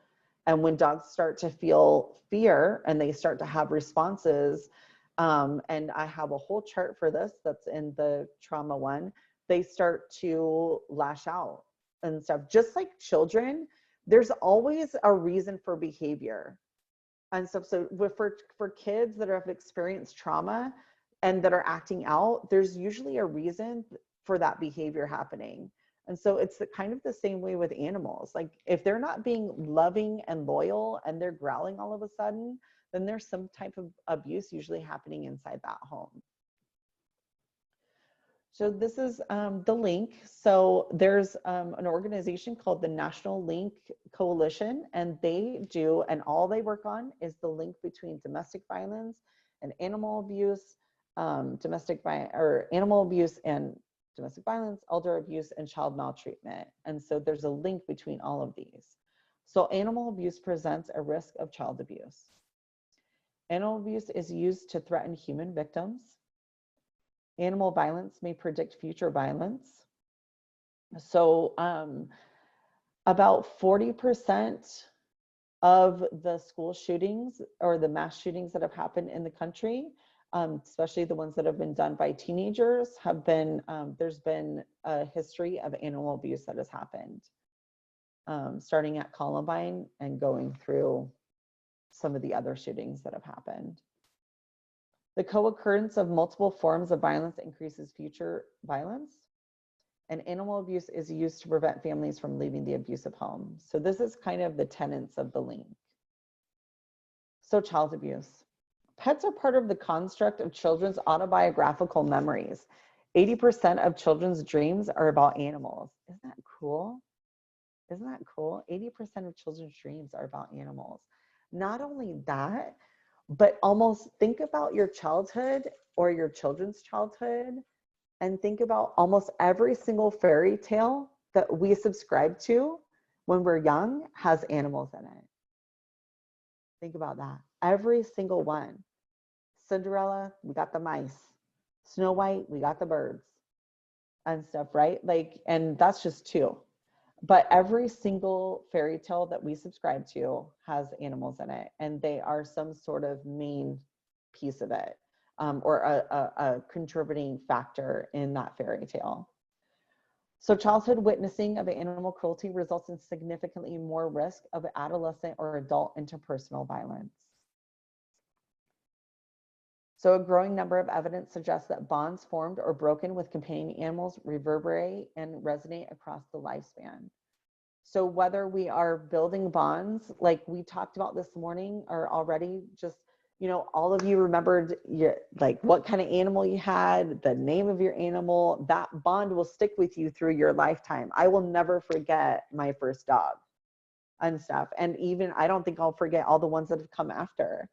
And when dogs start to feel fear and they start to have responses, and I have a whole chart for this that's in the trauma one, they start to lash out and stuff. Just like children, there's always a reason for behavior. And so for kids that have experienced trauma and that are acting out, there's usually a reason for that behavior happening. And so it's kind of the same way with animals. Like if they're not being loving and loyal and they're growling all of a sudden, then there's some type of abuse usually happening inside that home. So this is the link. So there's an organization called the National Link Coalition, and all they work on is the link between domestic violence and animal abuse, animal abuse and domestic violence, elder abuse, and child maltreatment. And so there's a link between all of these. So animal abuse presents a risk of child abuse. Animal abuse is used to threaten human victims. Animal violence may predict future violence. So about 40% of the school shootings or the mass shootings that have happened in the country, especially the ones that have been done by teenagers, there's been a history of animal abuse that has happened, starting at Columbine and going through some of the other shootings that have happened. The co-occurrence of multiple forms of violence increases future violence, and animal abuse is used to prevent families from leaving the abusive home. So this is kind of the tenets of the link. So child abuse. Pets are part of the construct of children's autobiographical memories. 80% of children's dreams are about animals. Isn't that cool? Isn't that cool? 80% of children's dreams are about animals. Not only that, but almost think about your childhood or your children's childhood and think about almost every single fairy tale that we subscribe to when we're young has animals in it. Think about that. Every single one. Cinderella, we got the mice. Snow White, we got the birds and stuff, right? Like, and that's just two. But every single fairy tale that we subscribe to has animals in it, and they are some sort of main piece of it, or a contributing factor in that fairy tale. So childhood witnessing of animal cruelty results in significantly more risk of adolescent or adult interpersonal violence. So a growing number of evidence suggests that bonds formed or broken with companion animals reverberate and resonate across the lifespan. So whether we are building bonds, like we talked about this morning, or already just, you know, all of you remembered your, like what kind of animal you had, the name of your animal, that bond will stick with you through your lifetime. I will never forget my first dog and stuff. And even, I don't think I'll forget all the ones that have come after.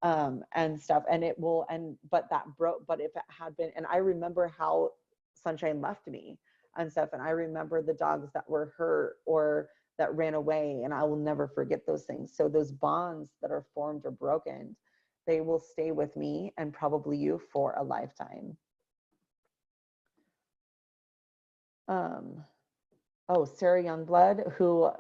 And stuff, and it will, and but that broke, but if it had been, and I remember how Sunshine left me and stuff, and I remember the dogs that were hurt or that ran away, and I will never forget those things. So those bonds that are formed or broken, they will stay with me and probably you for a lifetime. Oh, Sarah Youngblood, who,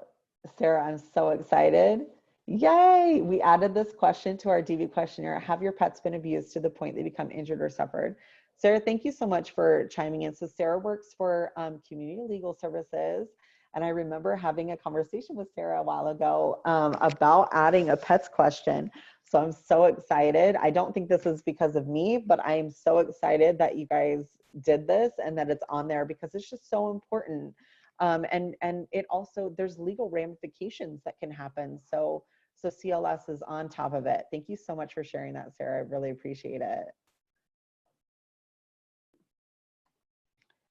Sarah, I'm so excited. Yay! We added this question to our DV questionnaire. Have your pets been abused to the point they become injured or suffered? Sarah, thank you so much for chiming in. So Sarah works for Community Legal Services. And I remember having a conversation with Sarah a while ago about adding a pets question. So I'm so excited. I don't think this is because of me, but I am so excited that you guys did this and that it's on there because it's just so important. And it also, there's legal ramifications that can happen. So CLS is on top of it. Thank you so much for sharing that, Sarah. I really appreciate it.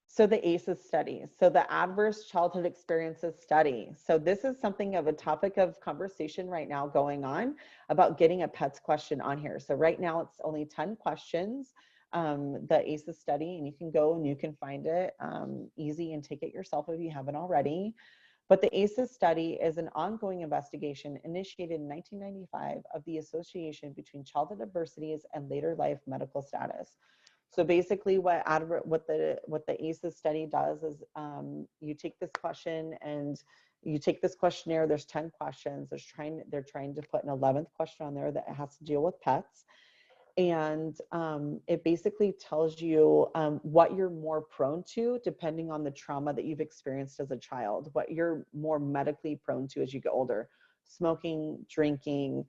So the ACES study, so the Adverse Childhood Experiences Study. So this is something of a topic of conversation right now going on about getting a PETS question on here. So right now it's only 10 questions, the ACES study, and you can go and you can find it easy and take it yourself if you haven't already. But the ACES study is an ongoing investigation initiated in 1995 of the association between childhood adversities and later life medical status. So basically what the ACES study does is you take this question and you take this questionnaire, there's 10 questions, they're trying to put an 11th question on there that has to deal with pets. And it basically tells you what you're more prone to depending on the trauma that you've experienced as a child, what you're more medically prone to as you get older: smoking, drinking,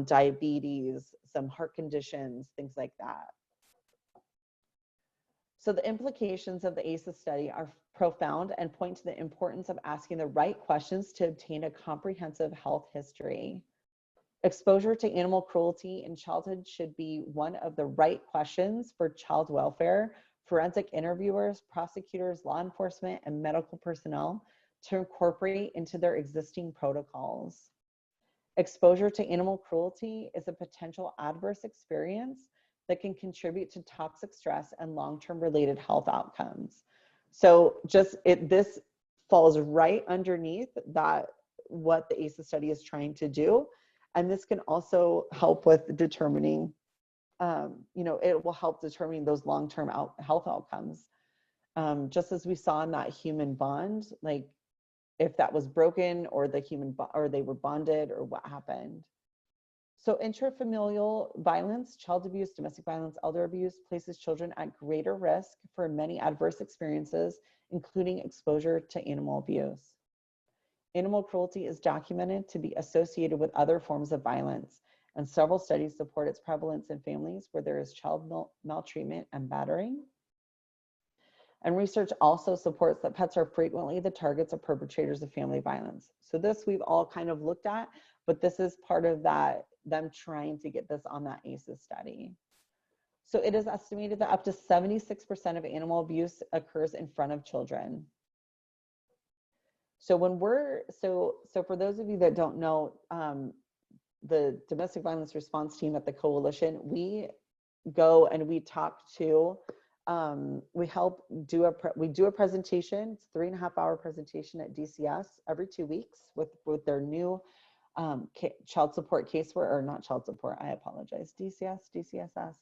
diabetes, some heart conditions, things like that. So the implications of the ACES study are profound and point to the importance of asking the right questions to obtain a comprehensive health history. Exposure to animal cruelty in childhood should be one of the right questions for child welfare, forensic interviewers, prosecutors, law enforcement, and medical personnel to incorporate into their existing protocols. Exposure to animal cruelty is a potential adverse experience that can contribute to toxic stress and long-term related health outcomes. So this falls right underneath that, what the ACES study is trying to do. And this can also help with determining, it will help determining those long-term health outcomes. Just as we saw in that human bond, like if that was broken or or they were bonded or what happened. So intrafamilial violence, child abuse, domestic violence, elder abuse places children at greater risk for many adverse experiences, including exposure to animal abuse. Animal cruelty is documented to be associated with other forms of violence, and several studies support its prevalence in families where there is child maltreatment and battering. And research also supports that pets are frequently the targets of perpetrators of family violence. So this we've all kind of looked at, but this is part of that, them trying to get this on that ACES study. So it is estimated that up to 76% of animal abuse occurs in front of children. So so for those of you that don't know, the domestic violence response team at the coalition, we go and we talk to, we do a presentation. It's a 3.5-hour presentation at DCS every 2 weeks with their new child support caseworker, or not child support, I apologize, DCSS.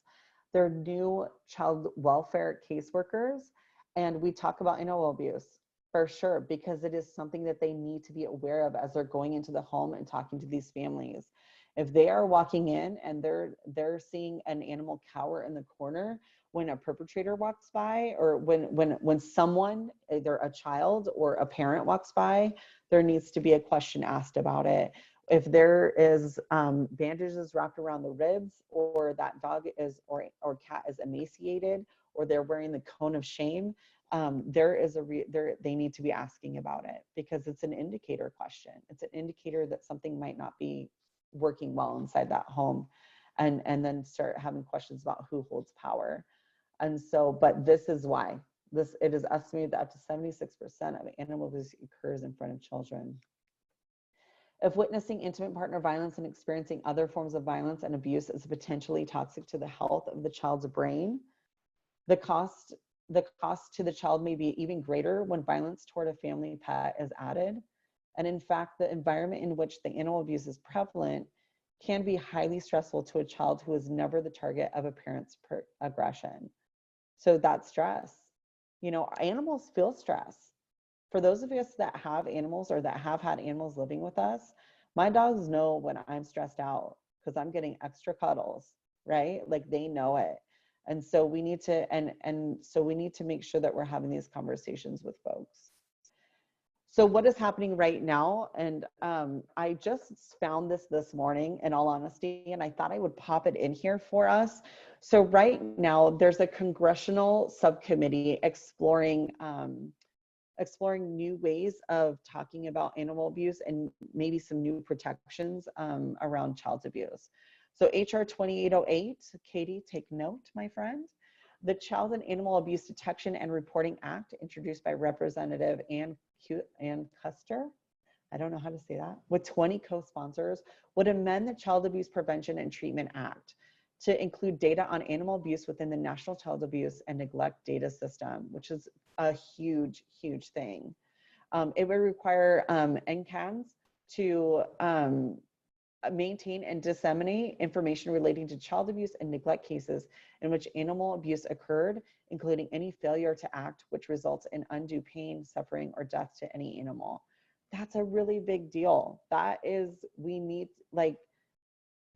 They're new child welfare caseworkers. And we talk about animal abuse for sure, because it is something that they need to be aware of as they're going into the home and talking to these families. If they are walking in and they're seeing an animal cower in the corner when a perpetrator walks by, or when someone, either a child or a parent walks by, there needs to be a question asked about it. If there is bandages wrapped around the ribs, or that dog is or cat is emaciated, or they're wearing the cone of shame, they need to be asking about it, because it's an indicator question. It's an indicator that something might not be working well inside that home, and then start having questions about who holds power. And so, but this is why it is estimated that up to 76% of animal abuse occurs in front of children. If witnessing intimate partner violence and experiencing other forms of violence and abuse is potentially toxic to the health of the child's brain, the cost to the child may be even greater when violence toward a family pet is added. And in fact, the environment in which the animal abuse is prevalent can be highly stressful to a child who is never the target of a parent's aggression. So that's stress. You know, animals feel stress. For those of us that have animals, or that have had animals living with us, my dogs know when I'm stressed out, because I'm getting extra cuddles, right? Like, they know it. And so we need to, so we need to make sure that we're having these conversations with folks. So what is happening right now? And I just found this morning, in all honesty, and I thought I would pop it in here for us. So right now there's a congressional subcommittee exploring new ways of talking about animal abuse, and maybe some new protections around child abuse. So HR 2808, Katie, take note, my friend. The Child and Animal Abuse Detection and Reporting Act, introduced by Representative Ann Custer, I don't know how to say that, with 20 co-sponsors, would amend the Child Abuse Prevention and Treatment Act to include data on animal abuse within the National Child Abuse and Neglect Data System, which is a huge, huge thing. It would require NCANs to maintain and disseminate information relating to child abuse and neglect cases in which animal abuse occurred, including any failure to act which results in undue pain, suffering, or death to any animal. That's a really big deal. That is, we need, like,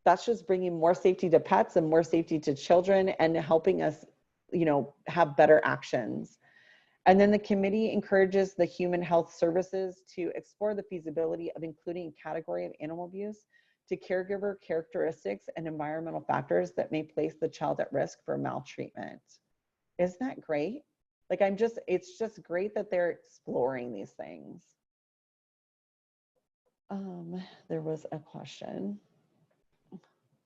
that's just bringing more safety to pets and more safety to children, and helping us, you know, have better actions. And then the committee encourages the Human Health Services to explore the feasibility of including a category of animal abuse to caregiver characteristics and environmental factors that may place the child at risk for maltreatment. Isn't that great? Like, it's just great that they're exploring these things. There was a question.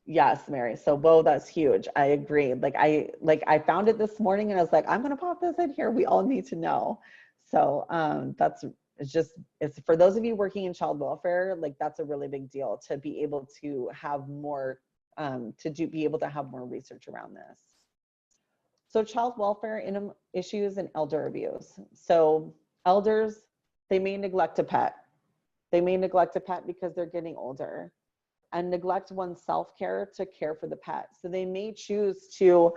Yes, Mary. So, whoa, that's huge. I agree. I found it this morning, and I was like, I'm going to pop this in here. We all need to know. So it's for those of you working in child welfare, like, that's a really big deal to be able to have more, be able to have more research around this. So child welfare issues and elder abuse. So elders, they may neglect a pet. They may neglect a pet because they're getting older, and neglect one's self-care to care for the pet. So they may choose to,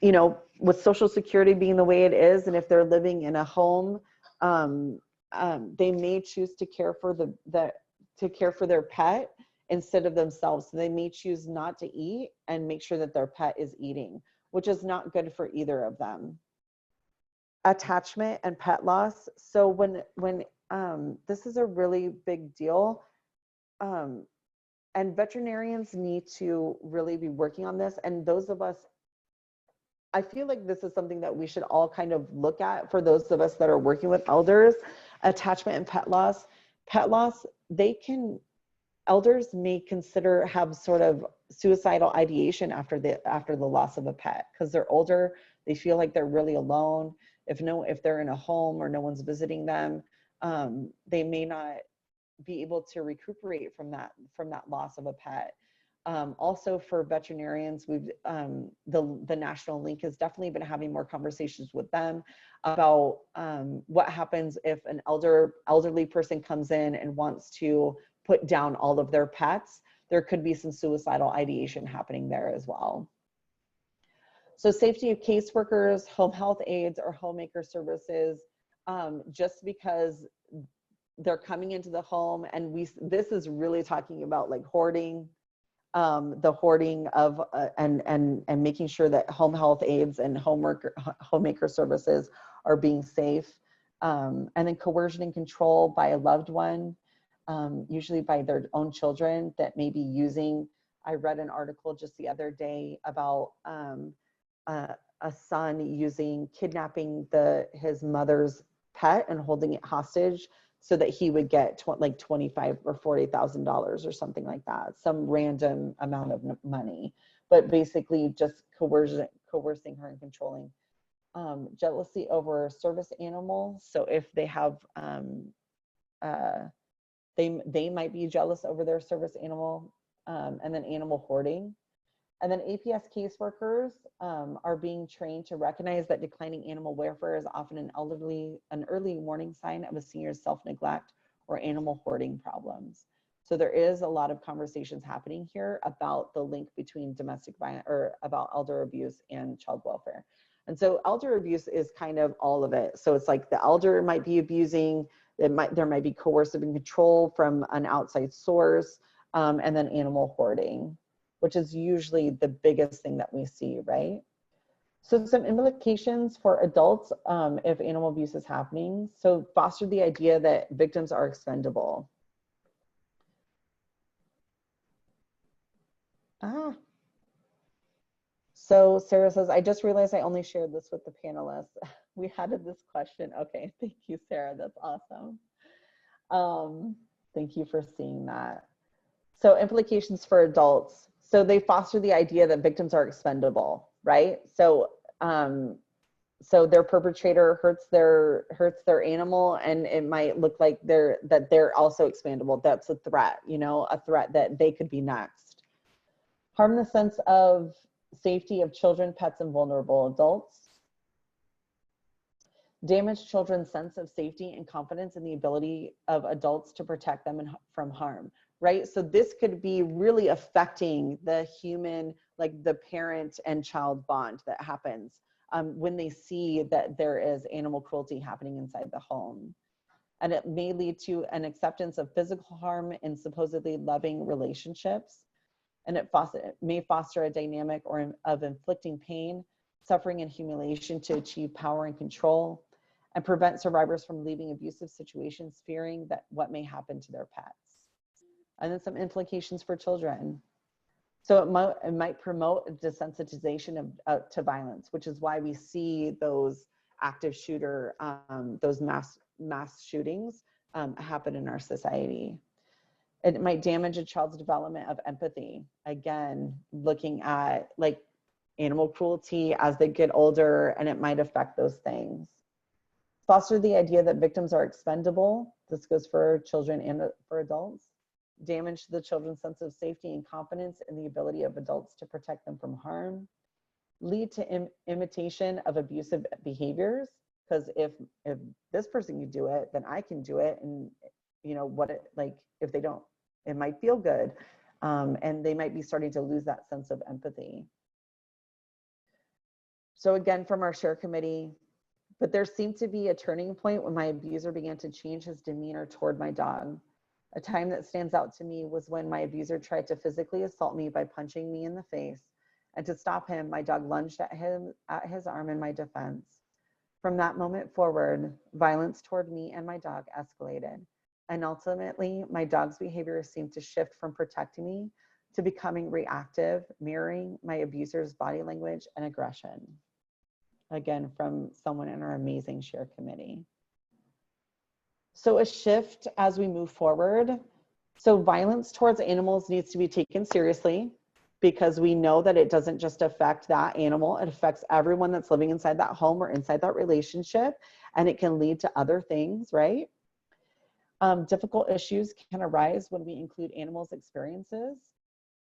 you know, with Social Security being the way it is, and if they're living in a home, they may choose to care for their pet instead of themselves. So they may choose not to eat and make sure that their pet is eating, which is not good for either of them. Attachment and pet loss. So when this is a really big deal, and veterinarians need to really be working on this. And those of us, I feel like this is something that we should all kind of look at for those of us that are working with elders. Attachment and pet loss. Pet loss, elders may have sort of suicidal ideation after the loss of a pet, because they're older, they feel like they're really alone. If they're in a home or no one's visiting them, they may not be able to recuperate from that loss of a pet. Also for veterinarians, the National Link has definitely been having more conversations with them about what happens if an elderly person comes in and wants to put down all of their pets, there could be some suicidal ideation happening there as well. So safety of caseworkers, home health aides, or homemaker services, just because they're coming into the home, and this is really talking about like hoarding, the hoarding of and making sure that home health aides and homemaker services are being safe, and then coercion and control by a loved one, usually by their own children that may be using. I read an article just the other day about a son kidnapping his mother's pet and holding it hostage so that he would get like $25,000 or $40,000 or something like that, some random amount of money, but basically just coercing her and controlling. Jealousy over service animals. So if they have, they might be jealous over their service animal, and then animal hoarding. And then APS caseworkers are being trained to recognize that declining animal welfare is often an early warning sign of a senior's self-neglect or animal hoarding problems. So there is a lot of conversations happening here about the link between domestic violence, or about elder abuse and child welfare. And so elder abuse is kind of all of it. So it's like the elder might be abusing, there might be coercive and control from an outside source, and then animal hoarding, which is usually the biggest thing that we see, right? So some implications for adults if animal abuse is happening. So foster the idea that victims are expendable. So Sarah says, I just realized I only shared this with the panelists. We had this question. Okay, thank you, Sarah. That's awesome. Thank you for seeing that. So implications for adults. So they foster the idea that victims are expendable, right? So so their perpetrator hurts their animal, and it might look like they're also expendable. That's a threat, you know, a threat that they could be next. Harm the sense of safety of children, pets, and vulnerable adults. Damage children's sense of safety and confidence in the ability of adults to protect them from harm, right? So this could be really affecting the human, like the parent and child bond that happens when they see that there is animal cruelty happening inside the home. And it may lead to an acceptance of physical harm in supposedly loving relationships. And it may foster a dynamic of inflicting pain, suffering, and humiliation to achieve power and control, and prevent survivors from leaving abusive situations fearing that what may happen to their pets. And then some implications for children. So it might promote a desensitization to violence, which is why we see those active shooter, those mass shootings happen in our society. It might damage a child's development of empathy. Again, looking at like animal cruelty as they get older, and it might affect those things. Foster the idea that victims are expendable. This goes for children and for adults. Damage the children's sense of safety and confidence in the ability of adults to protect them from harm. Lead to imitation of abusive behaviors, because if this person can do it, then I can do it. And you know what if they don't, it might feel good, and they might be starting to lose that sense of empathy. So again, from our share committee, but there seemed to be a turning point when my abuser began to change his demeanor toward my dog. A time that stands out to me was when my abuser tried to physically assault me by punching me in the face. And to stop him, my dog lunged at his arm in my defense. From that moment forward, violence toward me and my dog escalated. And ultimately, my dog's behavior seemed to shift from protecting me to becoming reactive, mirroring my abuser's body language and aggression. Again, from someone in our amazing share committee. So a shift as we move forward. So violence towards animals needs to be taken seriously, because we know that it doesn't just affect that animal, it affects everyone that's living inside that home or inside that relationship, and it can lead to other things, right? Difficult issues can arise when we include animals' experiences.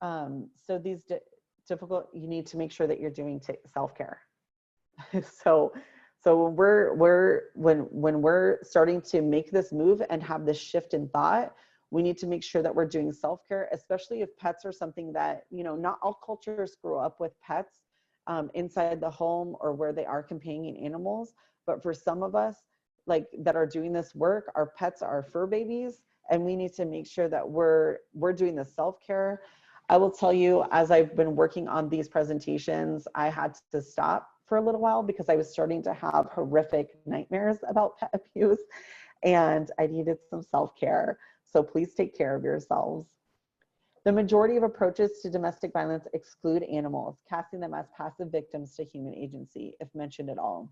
So these you need to make sure that you're doing self-care. So when we're starting to make this move and have this shift in thought, We need to make sure that we're doing self-care, especially if pets are something that, you know, not all cultures grow up with pets inside the home or where they are companion animals. But for some of us, like that are doing this work, our pets are fur babies, and we need to make sure that we're doing the self-care. I will tell you, as I've been working on these presentations, I had to stop for a little while because I was starting to have horrific nightmares about pet abuse, and I needed some self-care. So please take care of yourselves. The majority of approaches to domestic violence exclude animals, casting them as passive victims to human agency, if mentioned at all.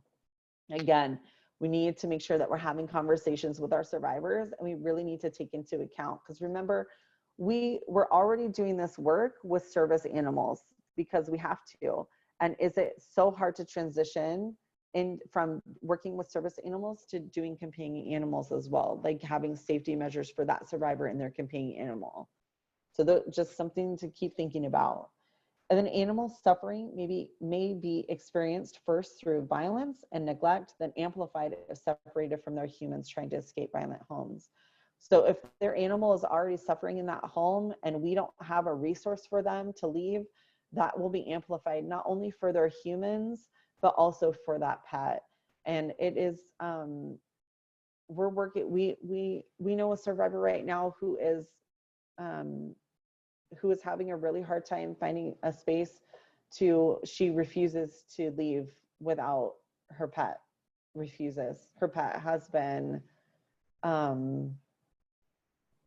Again, we need to make sure that we're having conversations with our survivors, and we really need to take into account, because remember, we're already doing this work with service animals because we have to. And is it so hard to transition in from working with service animals to doing companion animals as well, like having safety measures for that survivor and their companion animal? So just something to keep thinking about. And then animal suffering may be experienced first through violence and neglect, then amplified if separated from their humans trying to escape violent homes. So if their animal is already suffering in that home and we don't have a resource for them to leave, that will be amplified not only for their humans, but also for that pet. And it is, we're working, we know a survivor right now who is having a really hard time finding a space she refuses to leave without her pet, refuses. Her pet has been,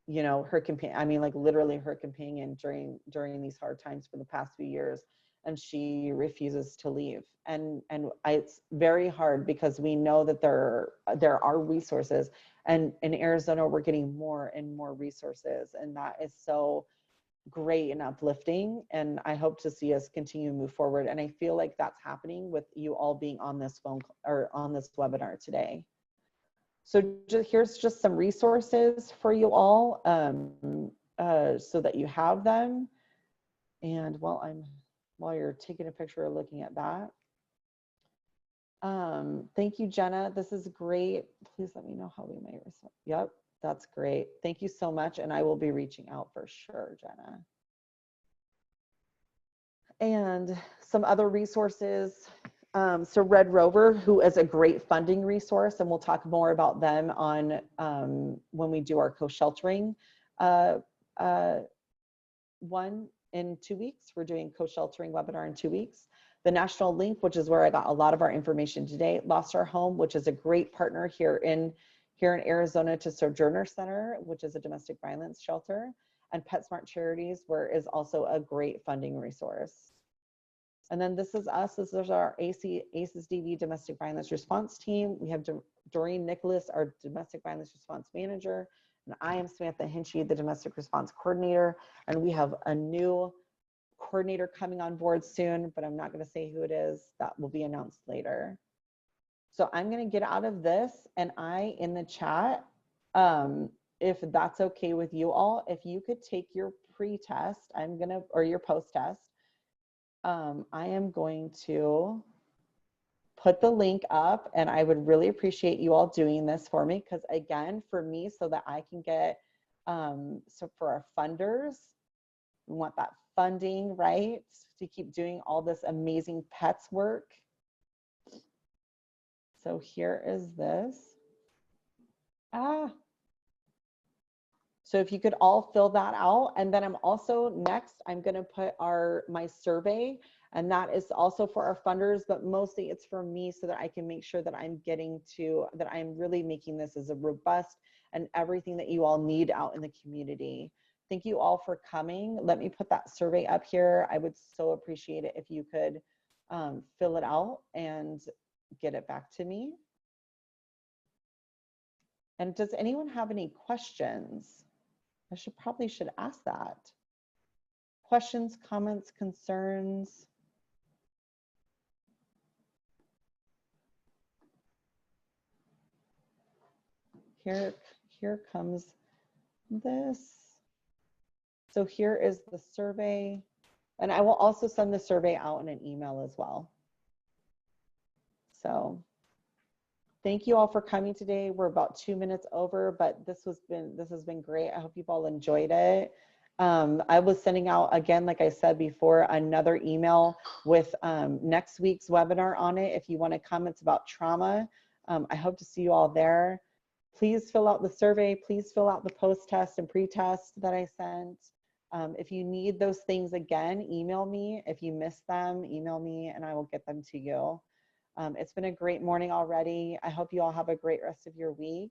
you know, her companion, I mean, like literally her companion during these hard times for the past few years, and she refuses to leave. And it's very hard because we know that there are resources, and in Arizona we're getting more and more resources, and that is so great and uplifting. And I hope to see us continue to move forward. And I feel like that's happening with you all being on this phone or on this webinar today. So here's just some resources for you all so that you have them. And while you're taking a picture or looking at that, thank you, Jenna. This is great. Please let me know how we may respond. Yep, that's great. Thank you so much. And I will be reaching out for sure, Jenna. And some other resources. So Red Rover, who is a great funding resource, and we'll talk more about them on when we do our co-sheltering one in 2 weeks. We're doing co-sheltering webinar in 2 weeks. The National Link, which is where I got a lot of our information today. Lost Our Home, which is a great partner here in Arizona, to Sojourner Center, which is a domestic violence shelter. And PetSmart Charities, where is also a great funding resource. And then this is us. This is our ACESDV domestic violence response team. We have Doreen Nicholas, our domestic violence response manager, and I am Samantha Hinchy, the domestic response coordinator. And we have a new coordinator coming on board soon, but I'm not going to say who it is. That will be announced later. So I'm going to get out of this, and in the chat, if that's okay with you all, if you could take your pre-test, or your post-test, I am going to put the link up, and I would really appreciate you all doing this for me, because again, for me, so that I can get, so for our funders, we want that funding, right, to keep doing all this amazing pets work. So here is this. So if you could all fill that out, and then I'm also I'm going to put my survey, and that is also for our funders, but mostly it's for me so that I can make sure that I'm really making this as a robust and everything that you all need out in the community. Thank you all for coming. Let me put that survey up here. I would so appreciate it if you could fill it out and get it back to me. And does anyone have any questions? I probably should ask that. Questions, comments, concerns? Here comes this. So here is the survey, and I will also send the survey out in an email as well. So Thank you all for coming today. We're about 2 minutes over, but this has been great. I hope you've all enjoyed it. I was sending out, again, like I said before, another email with next week's webinar on it. If you want to come, it's about trauma. I hope to see you all there. Please fill out the survey. Please fill out the post-test and pre-test that I sent. If you need those things again, email me. If you miss them, email me and I will get them to you. It's been a great morning already. I hope you all have a great rest of your week.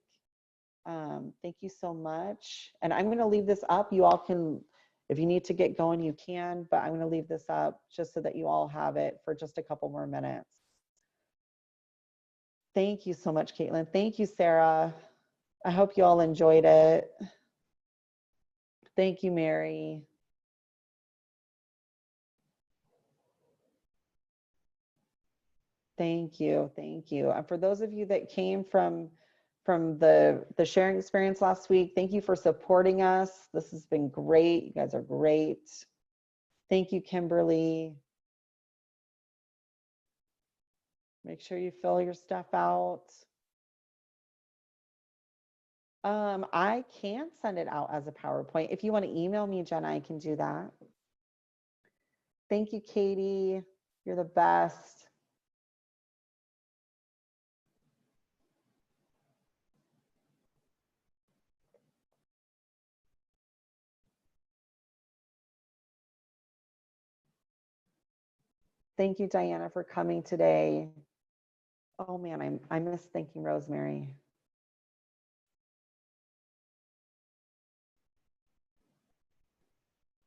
Thank you so much. And I'm going to leave this up. You all can, if you need to get going, you can, but I'm going to leave this up just so that you all have it for just a couple more minutes. Thank you so much, Caitlin. Thank you, Sarah. I hope you all enjoyed it. Thank you, Mary. Thank you, thank you. And for those of you that came from the sharing experience last week, thank you for supporting us. This has been great. You guys are great. Thank you, Kimberly. Make sure you fill your stuff out. I can send it out as a PowerPoint. If you want to email me, Jenna, I can do that. Thank you, Katie. You're the best. Thank you, Diana, for coming today. Oh man, I miss thanking Rosemary.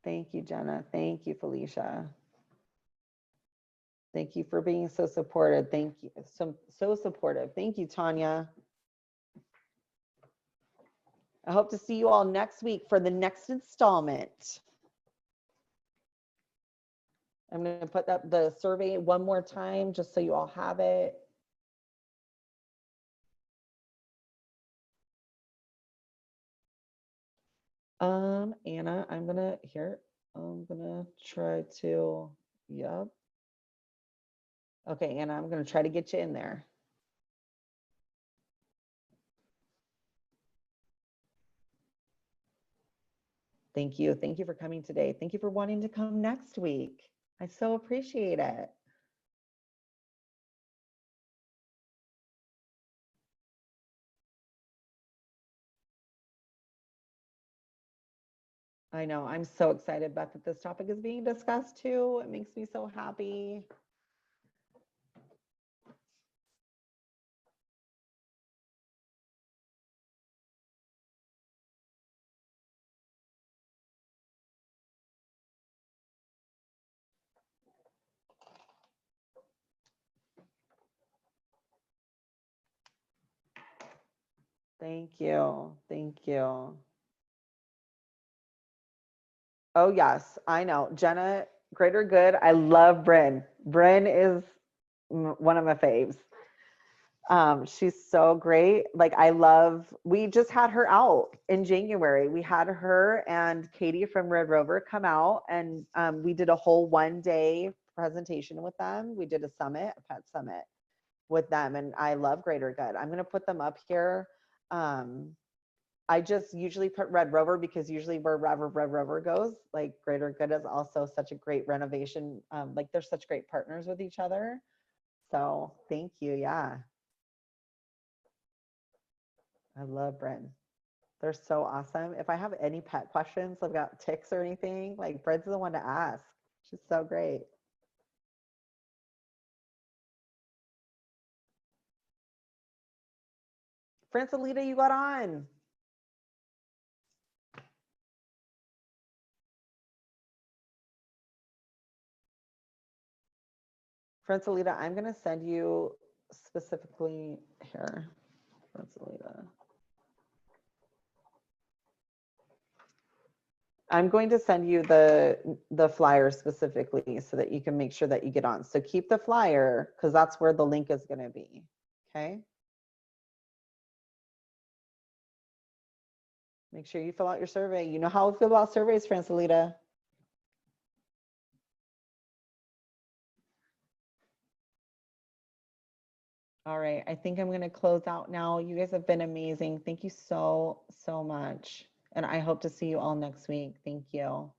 Thank you, Jenna. Thank you, Felicia. Thank you for being so supportive. Thank you. So supportive. Thank you, Tanya. I hope to see you all next week for the next installment. I'm going to put up the survey one more time just so you all have it. Anna, I'm gonna try to, yep. Okay, Anna, I'm gonna try to get you in there. Thank you. Thank you for coming today. Thank you for wanting to come next week. I so appreciate it. I know, I'm so excited, Beth, that this topic is being discussed too. It makes me so happy. Thank you. Thank you. Oh, yes, I know. Jenna, Greater Good. I love Bryn. Bryn is one of my faves. She's so great. Like, we just had her out in January. We had her and Katie from Red Rover come out and we did a whole 1-day presentation with them. We did a pet summit with them, and I love Greater Good. I'm going to put them up here. I just usually put Red Rover because usually where Red Rover goes, like Greater Good is also such a great renovation. Like they're such great partners with each other. So thank you. Yeah. I love Bryn. They're so awesome. If I have any pet questions about ticks or anything, like Bryn's the one to ask. She's so great. Francelita, you got on. Francelita, I'm going to send you specifically here. Francelita. I'm going to send you the flyer specifically so that you can make sure that you get on. So keep the flyer because that's where the link is going to be. Okay. Make sure you fill out your survey. You know how I feel about surveys, Francelita. All right, I think I'm going to close out now. You guys have been amazing. Thank you so, so much. And I hope to see you all next week. Thank you.